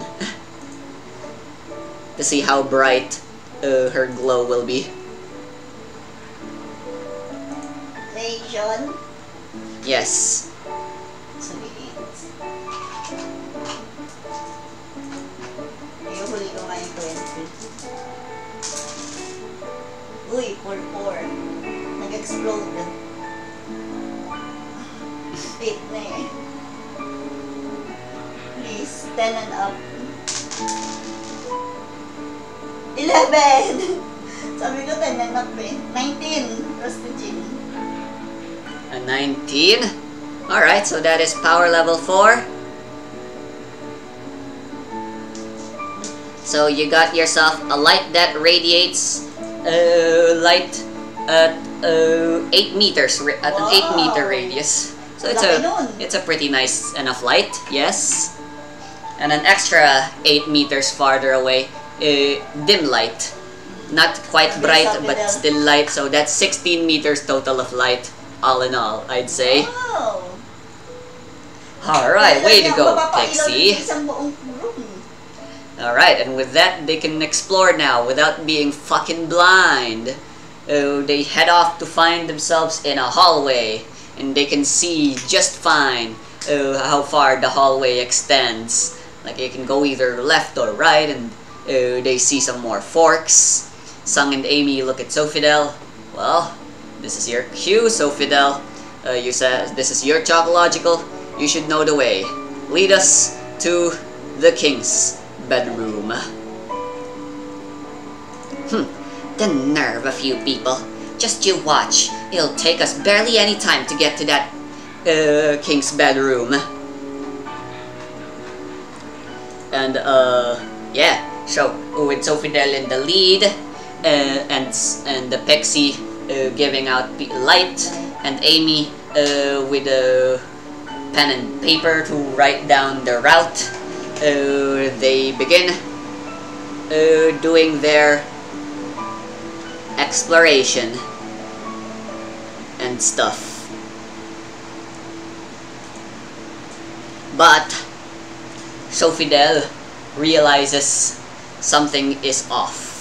To see how bright her glow will be. Creation. Yes. Sweet. Huli ko ngayon 20. Uy, 4-4. Nag-explode. Fit na eh. Please, 10 and up. 11! Sabi ko 10 and up eh. 19. Prestigine. A 19. Alright, so that is power level 4. So you got yourself a light that radiates light at 8 meters at an 8 meter radius. So it's a pretty nice enough light, yes. And an extra 8 meters farther away, dim light. Not quite bright, but still light. So that's 16 meters total of light, all in all, I'd say. Wow! Alright, way to go, Pixie. Alright, and with that, they can explore now without being fucking blind. They head off to find themselves in a hallway, and they can see just fine how far the hallway extends. Like, you can go either left or right, and they see some more forks. Sung and Amy look at Sofidel. Well, this is your cue, Sofidel. You said this is your chocological. You should know the way. Lead us to the king's bedroom. The nerve of you people. Just you watch. It'll take us barely any time to get to that king's bedroom. And yeah, so with Sofidel in the lead, and the Pixie giving out light, and Amy with a pen and paper to write down the route. They begin doing their exploration and stuff. But Sofidel realizes something is off.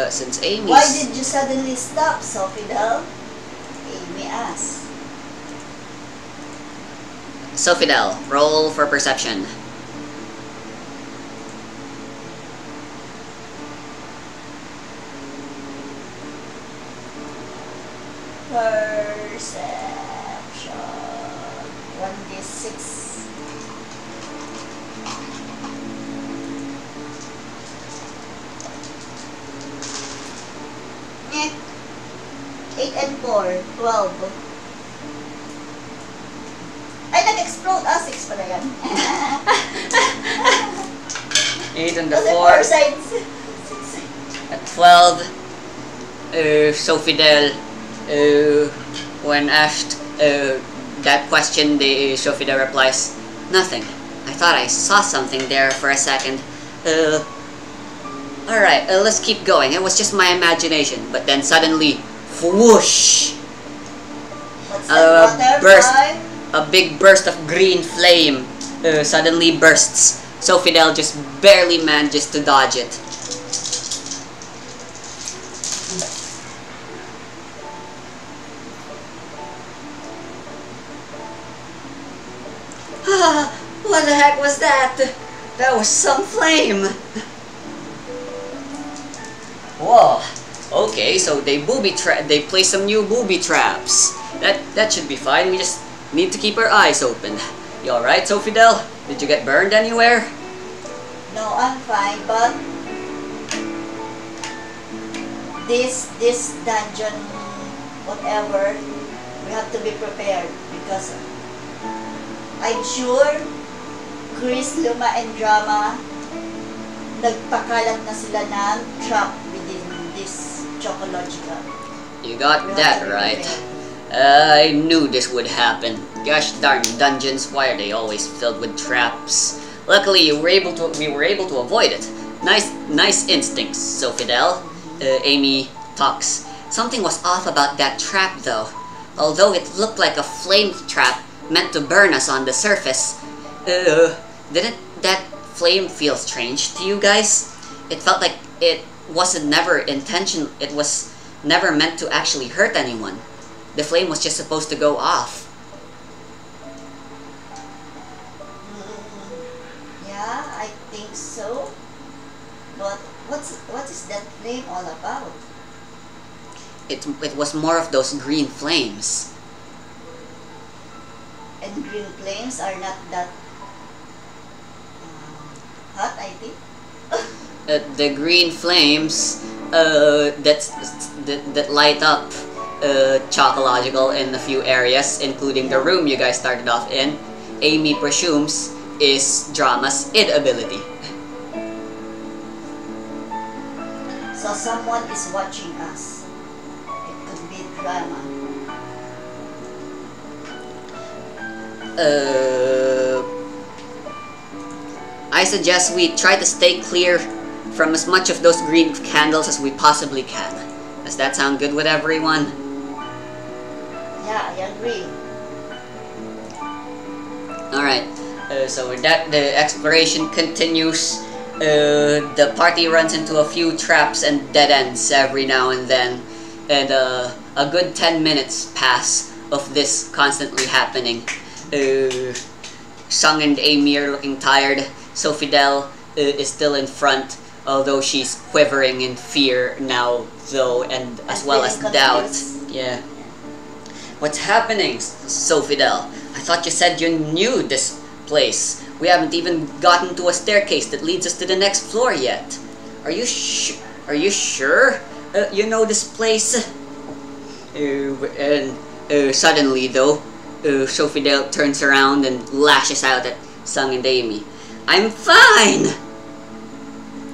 Since Amy's... Why did you suddenly stop, Sofidel? Amy asked. Sofidel, roll for perception. Perception. 1d6. Eh. 8 and 4. 12. Ay, nag-explode. 6 pala yan. 8 and the 4. Sides. At 12, Sofidel, when asked that question, Sofidel replies, "Nothing. I thought I saw something there for a second. Alright, let's keep going. It was just my imagination." But then suddenly, whoosh! What's that Burst. butterfly? A big burst of green flame suddenly bursts. Sofidel just barely manages to dodge it. What the heck was was that? That was some flame. Whoa. Okay, so they place some new booby traps. That should be fine. We just need to keep our eyes open. You alright, Sofidel? Did you get burned anywhere? No, I'm fine, but this dungeon, whatever, we have to be prepared because I'm sure Chris, Luma, and Drama nagpakalat na sila ng trap within this Chocological. You got that right. I knew this would happen. Gosh darn dungeons, why are they always filled with traps? Luckily, we were able to avoid it. Nice instincts, Sofidel. Amy talks. Something was off about that trap, though. Although it looked like a flame trap meant to burn us on the surface. Didn't that flame feel strange to you guys? It felt like it was never meant to actually hurt anyone. The flame was just supposed to go off. Yeah, I think so. But what is that flame all about? It was more of those green flames. And green flames are not that hot, I think. The green flames that light up Chocological in a few areas, including the room you guys started off in, Amy presumes is Drama's id ability. So someone is watching us. It could be Drama. I suggest we try to stay clear from as much of those green candles as we possibly can. Does that sound good with everyone? Yeah, I agree. Alright, so with that, the exploration continues. The party runs into a few traps and dead ends every now and then. And a good 10 minutes pass of this constantly happening. Sung and Amy are looking tired. Sofidel is still in front, although she's quivering in fear now, though, and as well as doubt. Yeah. What's happening, Sofidel? I thought you said you knew this place. We haven't even gotten to a staircase that leads us to the next floor yet. Are you sure? You know this place? Suddenly, though, Sofidel turns around and lashes out at Sung and Amy. I'm fine!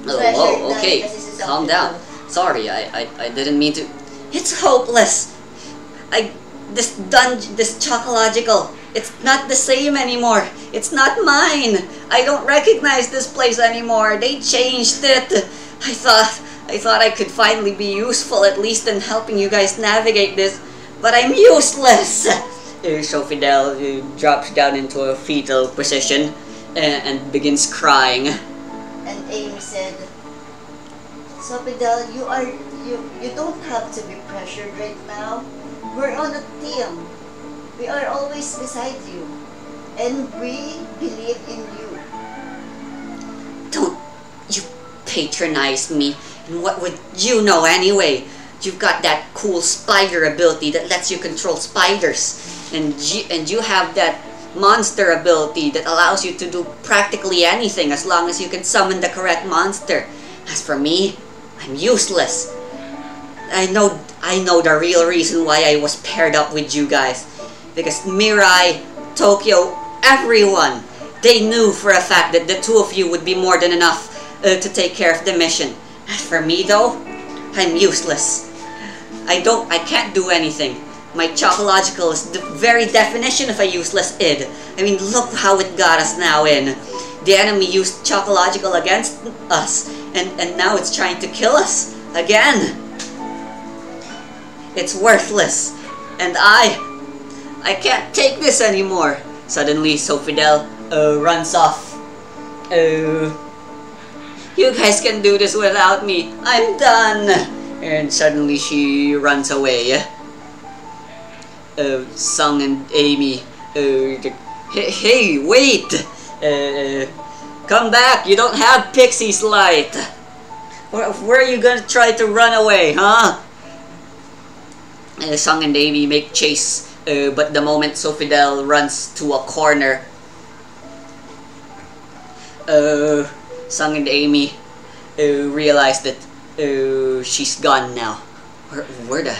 Oh, okay. Calm down. Sorry, I didn't mean to. It's hopeless. This Chocological, it's not the same anymore. It's not mine. I don't recognize this place anymore. They changed it. I thought I could finally be useful, at least in helping you guys navigate this, but I'm useless. Sofidel drops down into a fetal position and begins crying. And Amy said, Sofidel, you don't have to be pressured right now. We're on a team. We are always beside you. And we believe in you. Don't you patronize me. And what would you know anyway? You've got that cool spider ability that lets you control spiders. And you have that monster ability that allows you to do practically anything as long as you can summon the correct monster. As for me, I'm useless. I know the real reason why I was paired up with you guys. Because Mirai, Tokyo, everyone, they knew for a fact that the two of you would be more than enough to take care of the mission. As for me though, I'm useless. I can't do anything. My Chocological is the very definition of a useless id. I mean, look how it got us now in. The enemy used Chocological against us, and now it's trying to kill us again. It's worthless, and I can't take this anymore. Suddenly, Sofidel runs off. You guys can do this without me. I'm done. And suddenly she runs away. Sung and Amy, hey, wait! Come back! You don't have Pixie's light! Where are you gonna try to run away, huh? Sung and Amy make chase, but the moment Sofidel runs to a corner, Sung and Amy realize that she's gone now. Where the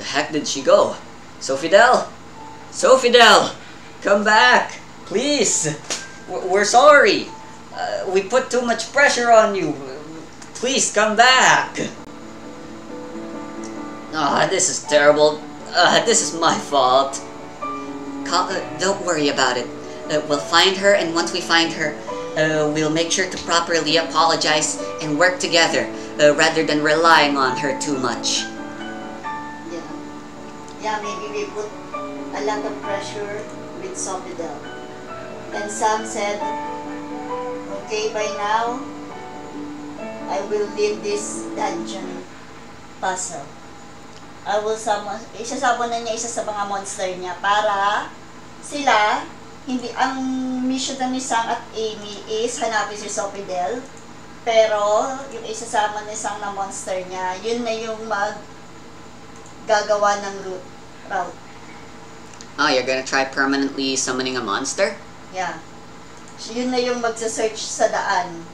heck did she go? Sofidel! Sofidel! Come back! Please! We're sorry! We put too much pressure on you. Please come back! Ah, this is terrible. This is my fault. Don't worry about it. We'll find her, and once we find her, we'll make sure to properly apologize and work together, rather than relying on her too much. Yeah, maybe we put a lot of pressure with Sofidel. And Sam said, okay, by now, I will leave this dungeon puzzle. I will summon, isasabon na niya isa sa mga monster niya para sila, hindi, ang mission ni Sang at Amy is hanapin si Sofidel, pero yung isasama ni Sang na monster niya, yun na yung gagawa ng route. Oh, you're gonna try permanently summoning a monster? Yeah. So, yun na yung magsa-search sa daan.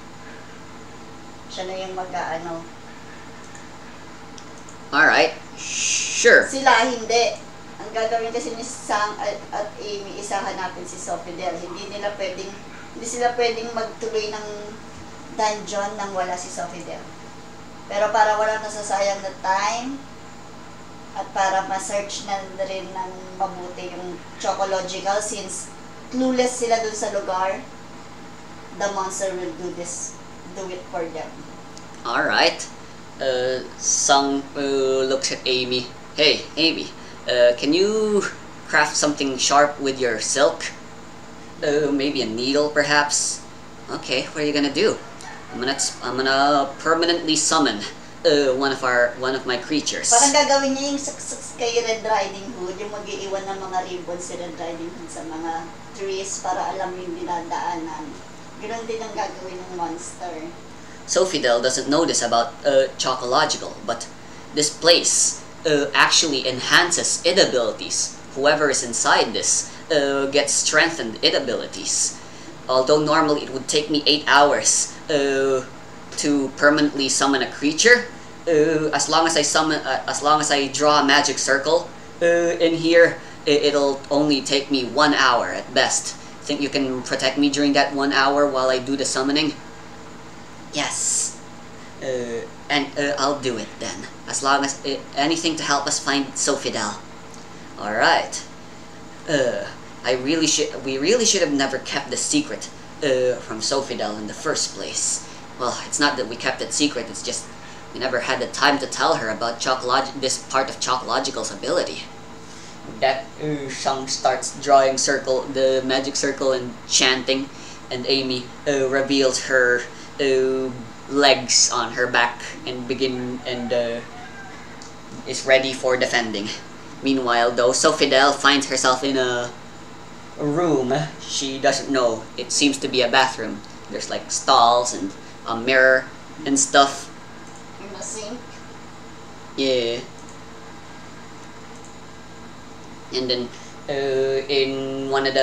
Siya na yung mag-ano. Alright. Sure. Sila, hindi. Ang gagawin kasi ni Sang at Amy, isa hanapin si Sofidel. Hindi sila pwedeng magtuloy ng dungeon nang wala si Sofidel. Pero para walang nasasayang na time, at para ma-search na rin ng mabuti yung Chocological, since clueless sila dun sa lugar, the monster will do it for them. Alright. Sung looks at Amy. Hey, Amy, can you craft something sharp with your silk? Maybe a needle, perhaps? Okay, what are you gonna do? I'm gonna permanently summon one of my creatures. Parang gagawin niya yung kay Red Riding Hood, yung mag-iiwan ng mga ribbons si Red Riding Hood sa mga trees para alam yung dinadaanan. Ganoon din ang gagawin ng monster. Sofidel doesn't know this about Chocological, but this place actually enhances id abilities. Whoever is inside this gets strengthened id abilities. Although normally it would take me 8 hours to permanently summon a creature, as long as I draw a magic circle in here, it'll only take me 1 hour at best. Think you can protect me during that 1 hour while I do the summoning? Yes. And I'll do it then, as long as anything to help us find Sofidel. All right. We really should have never kept the secret from Sofidel in the first place. Well, it's not that we kept it secret, it's just we never had the time to tell her about this part of Chocological's ability. That Shang starts drawing the magic circle and chanting, and Amy reveals her legs on her back and is ready for defending. Meanwhile, though, Sofidel finds herself in a room she doesn't know. It seems to be a bathroom. There's like stalls and a mirror and stuff. In a sink? Yeah. And then in one of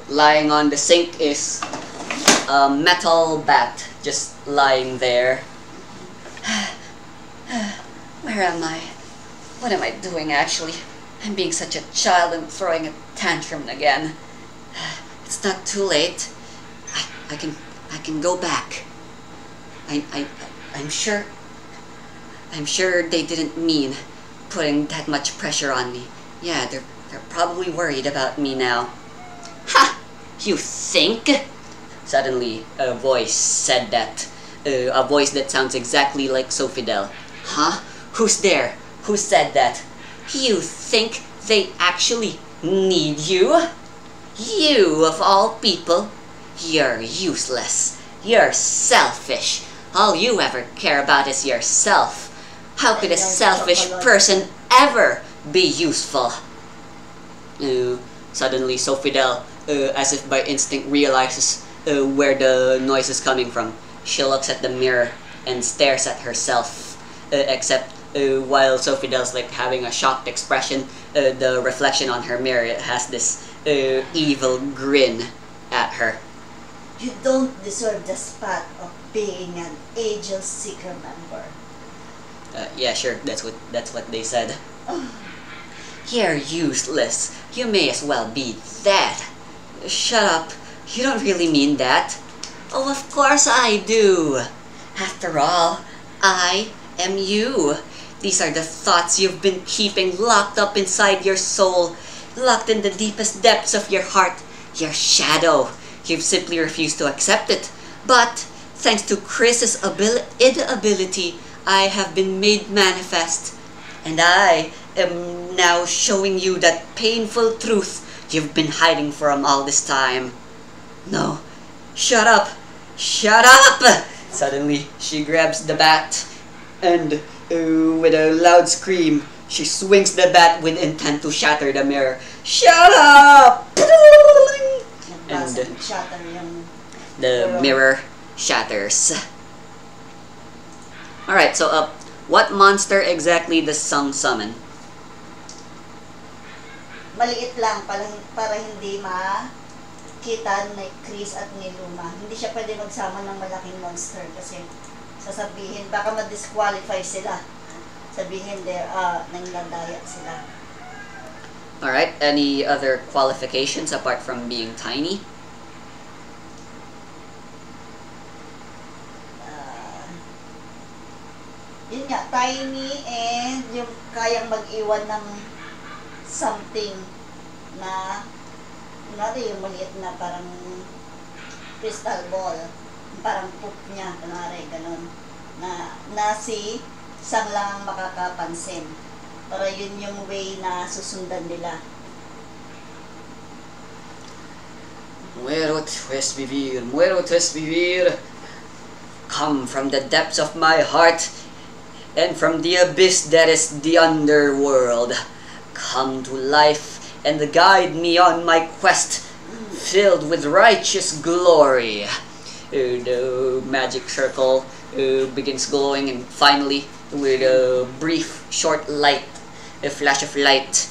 lying on the sink is a metal bat just lying there. Where am I? What am I doing actually? I'm being such a child and throwing a tantrum again. It's not too late. I can go back. I'm sure they didn't mean putting that much pressure on me. Yeah, they're probably worried about me now. Ha! You think? Suddenly, a voice said that. A voice that sounds exactly like Sofidel. Huh? Who's there? Who said that? You think they actually need you? You, of all people. You're useless. You're selfish. All you ever care about is yourself. How could a selfish person ever be useful? Suddenly, Sofidel, as if by instinct, realizes where the noise is coming from. She looks at the mirror and stares at herself, except while Sophiedel's like having a shocked expression, the reflection on her mirror has this evil grin at her. You don't deserve the spot of being an Angel Seeker member. Yeah, sure, that's what they said. You're useless. You may as well be that. Shut up. You don't really mean that. Oh, of course I do. After all, I am you. These are the thoughts you've been keeping locked up inside your soul, locked in the deepest depths of your heart, your shadow. You've simply refused to accept it. But, thanks to Chris's ability, I have been made manifest. And I am now showing you that painful truth you've been hiding from all this time. No, shut up! Shut up! Suddenly, she grabs the bat and with a loud scream, she swings the bat with intent to shatter the mirror. Shut up! And the mirror shatters. Alright, so what monster exactly does Sung summon? Maliit lang para hindi makita ni Chris at ni Luma. Hindi siya pwede magsama ng malaking monster kasi sasabihin, baka ma-disqualify sila. Sabihin, nangladaya sila. Alright, any other qualifications apart from being tiny? Yun nga, tiny and yung kayang mag-iwan ng something na yung maliit na parang crystal ball, parang poop niya, kunwari, ganun, na si Sang lang ang makakapansin. Para yun yung way na susundan nila. Muero tres vivir. Come from the depths of my heart, and from the abyss that is the underworld. Come to life and guide me on my quest, filled with righteous glory. The magic circle begins glowing, and finally, with a brief, short light, a flash of light,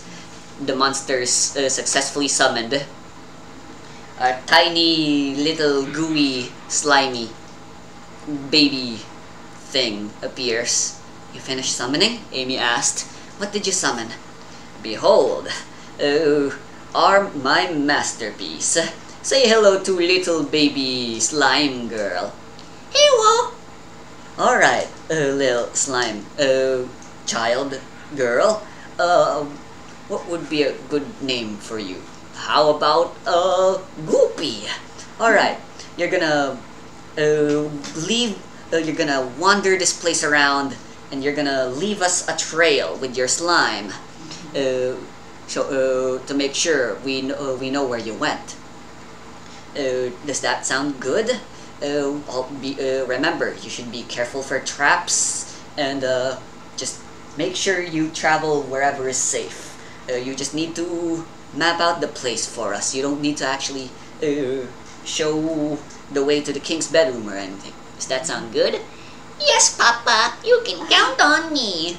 the monster is successfully summoned. A tiny, little, gooey, slimy baby thing appears. You finished summoning? Amy asked. What did you summon? Behold, my masterpiece. Say hello to little baby slime girl. Hello. Alright, little slime, child, girl, what would be a good name for you? How about, Goopy? Alright, you're gonna, you're gonna wander this place around, and you're gonna leave us a trail with your slime, to make sure we know where you went. Does that sound good? Remember, you should be careful for traps, and just make sure you travel wherever is safe. You just need to map out the place for us. You don't need to actually show the way to the king's bedroom or anything. Does that sound good? Yes, Papa. You can count on me.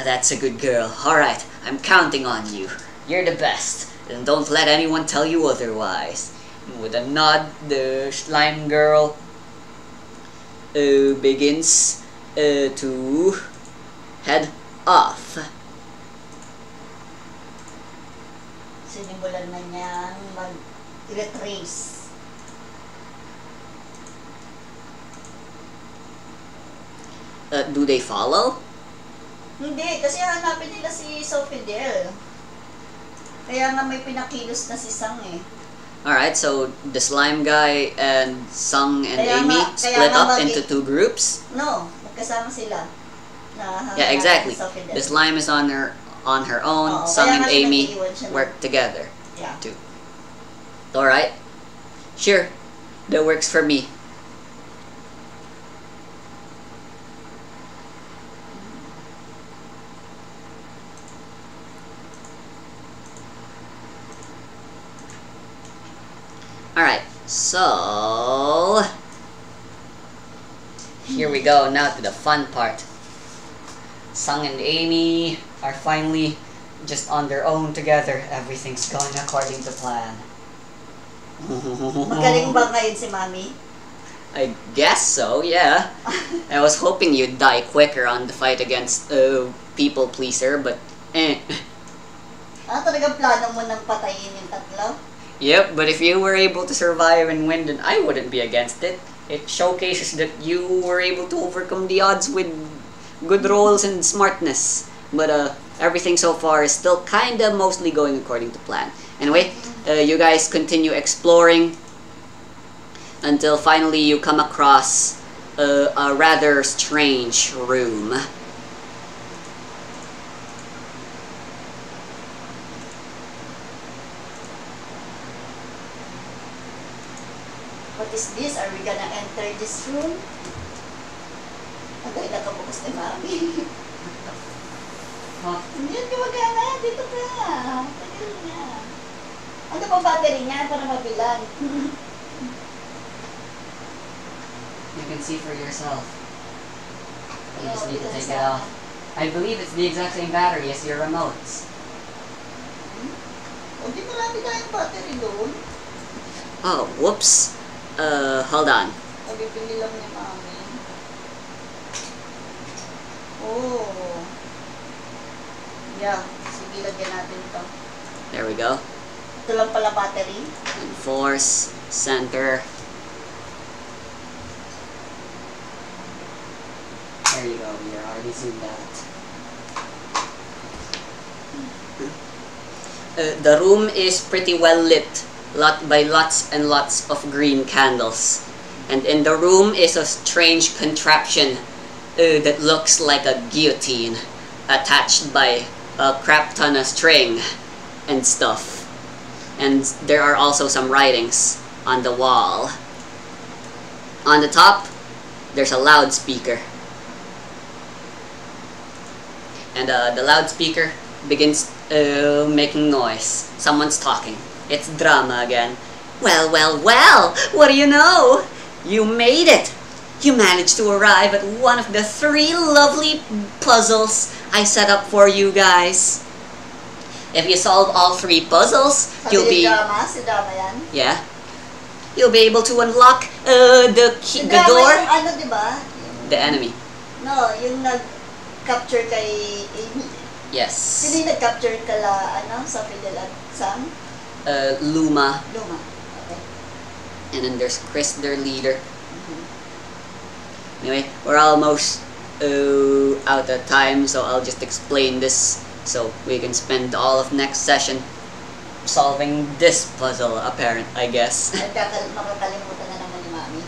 That's a good girl. Alright, I'm counting on you. You're the best. And don't let anyone tell you otherwise. With a nod, the slime girl begins to head off. Sinimulan na niyang mag-retrace. Do they follow? Hindi, kasi hanapin nila si Sophidel. Kaya nga may pinakilos na si Sang eh. Alright, so the slime guy and Sung and Amy split up into two groups? No, magkasama sila. Yeah, exactly. The slime is on her own, Sung and Amy work together. Yeah. Too. Alright. Sure. That works for me. So, here we go, now to the fun part. Sung and Amy are finally just on their own together. Everything's going according to plan. Magaling ba ngayon si Mami? I guess so, yeah. I was hoping you'd die quicker on the fight against people pleaser, but Talagang plano mo nang patayin yung tatlo? Yep, but if you were able to survive and win, then I wouldn't be against it. It showcases that you were able to overcome the odds with good rolls and smartness. But everything so far is still kinda mostly going according to plan. Anyway, you guys continue exploring until finally you come across a rather strange room. What is this? Are we gonna enter this room? Agay nakabukas ni Mami. Hindi ka magana. Dito ka. Tagal na. Ano pa battery niya para mabilan? You can see for yourself. You just need to take it off. I believe it's the exact same battery as your remotes. Hindi marami tayong battery doon. Oh, whoops. Hold on. Nabibili lang ni Mami. Oh. Yeah. Sige, lagyan natin ito. There we go. Ito lang pala battery. Enforce, center. There you go, you're already zoomed out. The room is pretty well lit, by lots and lots of green candles. And in the room is a strange contraption that looks like a guillotine attached by a crap ton of string and stuff. And there are also some writings on the wall. On the top, there's a loudspeaker. And the loudspeaker begins making noise. Someone's talking. It's drama again. Well, well, well! What do you know? You made it! You managed to arrive at one of the 3 lovely puzzles I set up for you guys. If you solve all 3 puzzles, you'll be... Si drama yan? Yeah. You'll be able to unlock the door. Yung ano, di ba? The enemy. No, yung nag-capture kay Amy. Yes. Sino yung nag-capture kala, sa Fidel at Sam? Luma. Luma. Okay. And then there's Chris, their leader. Anyway, we're almost out of time, so I'll just explain this so we can spend all of next session solving this puzzle, I guess. Makakalimutan na naman ni Mami.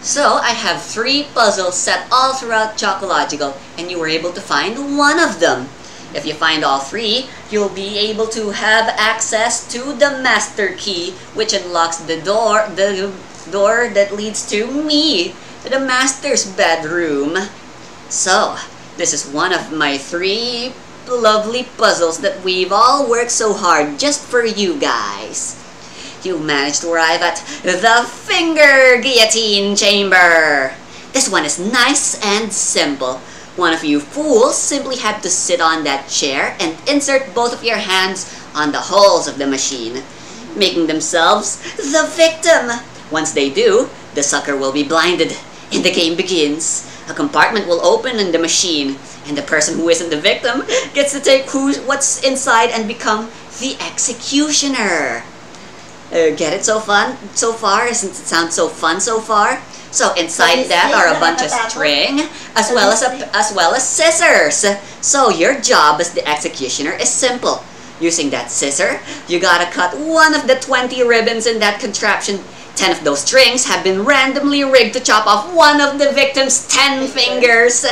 So, I have 3 puzzles set all throughout Chocological, and you were able to find one of them. If you find all 3, you'll be able to have access to the master key, which unlocks the door that leads to me, the master's bedroom. So, this is one of my 3 lovely puzzles that we've all worked so hard just for you guys. You managed to arrive at the finger guillotine chamber. This one is nice and simple. One of you fools simply had to sit on that chair and insert both of your hands on the holes of the machine, making themselves the victim. Once they do, the sucker will be blinded and the game begins. A compartment will open in the machine, and the person who isn't the victim gets to take what's inside and become the executioner. Get it so far? Doesn't it sound so fun so far? So inside that are a bunch of string, as well as scissors. So your job as the executioner is simple. Using that scissor, you gotta cut one of the 20 ribbons in that contraption. 10 of those strings have been randomly rigged to chop off one of the victim's 10 fingers.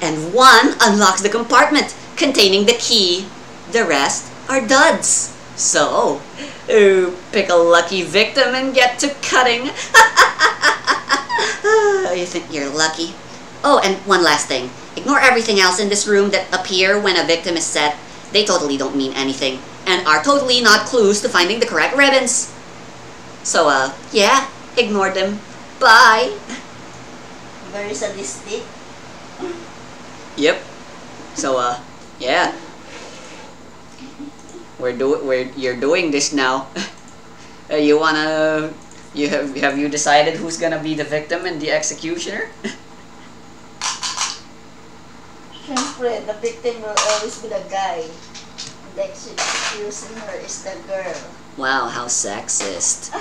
And one unlocks the compartment containing the key. The rest are duds. So, pick a lucky victim and get to cutting. You think you're lucky? Oh, and one last thing. Ignore everything else in this room that appear when a victim is set. They totally don't mean anything, and are totally not clues to finding the correct ribbons. So, yeah, ignore them. Bye. Very sadistic. Yep. So, yeah. You're doing this now. You wanna... Have you decided who's gonna be the victim and the executioner? Siyempre, the victim will always be the guy. The executioner is the girl. Wow, how sexist.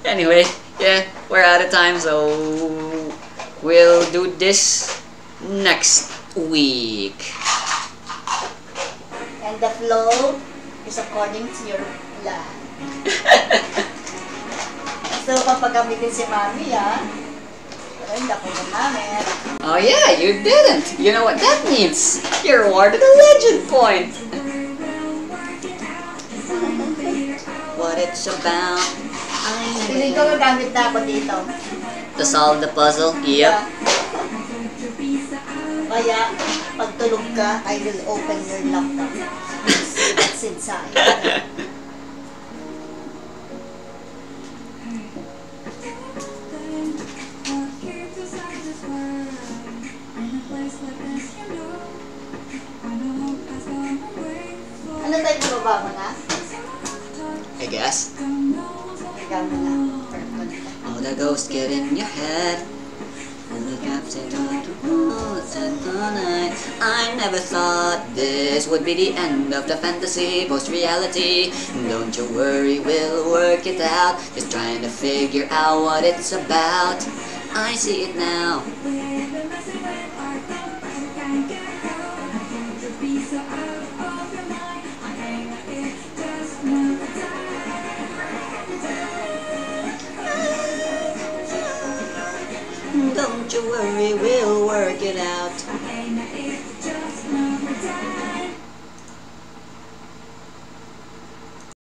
Anyway, yeah, we're out of time, so we'll do this next week. And the flow is according to your plan. So, papagamitin si Mami, ha? Pero hindi ako gumamit. Oh yeah, you didn't. You know what that means? You're awarded a legend point. What it's about. Piling ko gagamit na ako dito. To solve the puzzle? Yep. Kaya, pag tulog ka, I will open your laptop. See what's inside. Ano tayo baba mo na? I guess. Ikaw mo na. All the ghosts get in your head. And the captain on the roads at the night. I never thought this would be the end of the fantasy post-reality. Don't you worry, we'll work it out. Just trying to figure out what it's about. I see it now. Don't you worry, we'll work it out.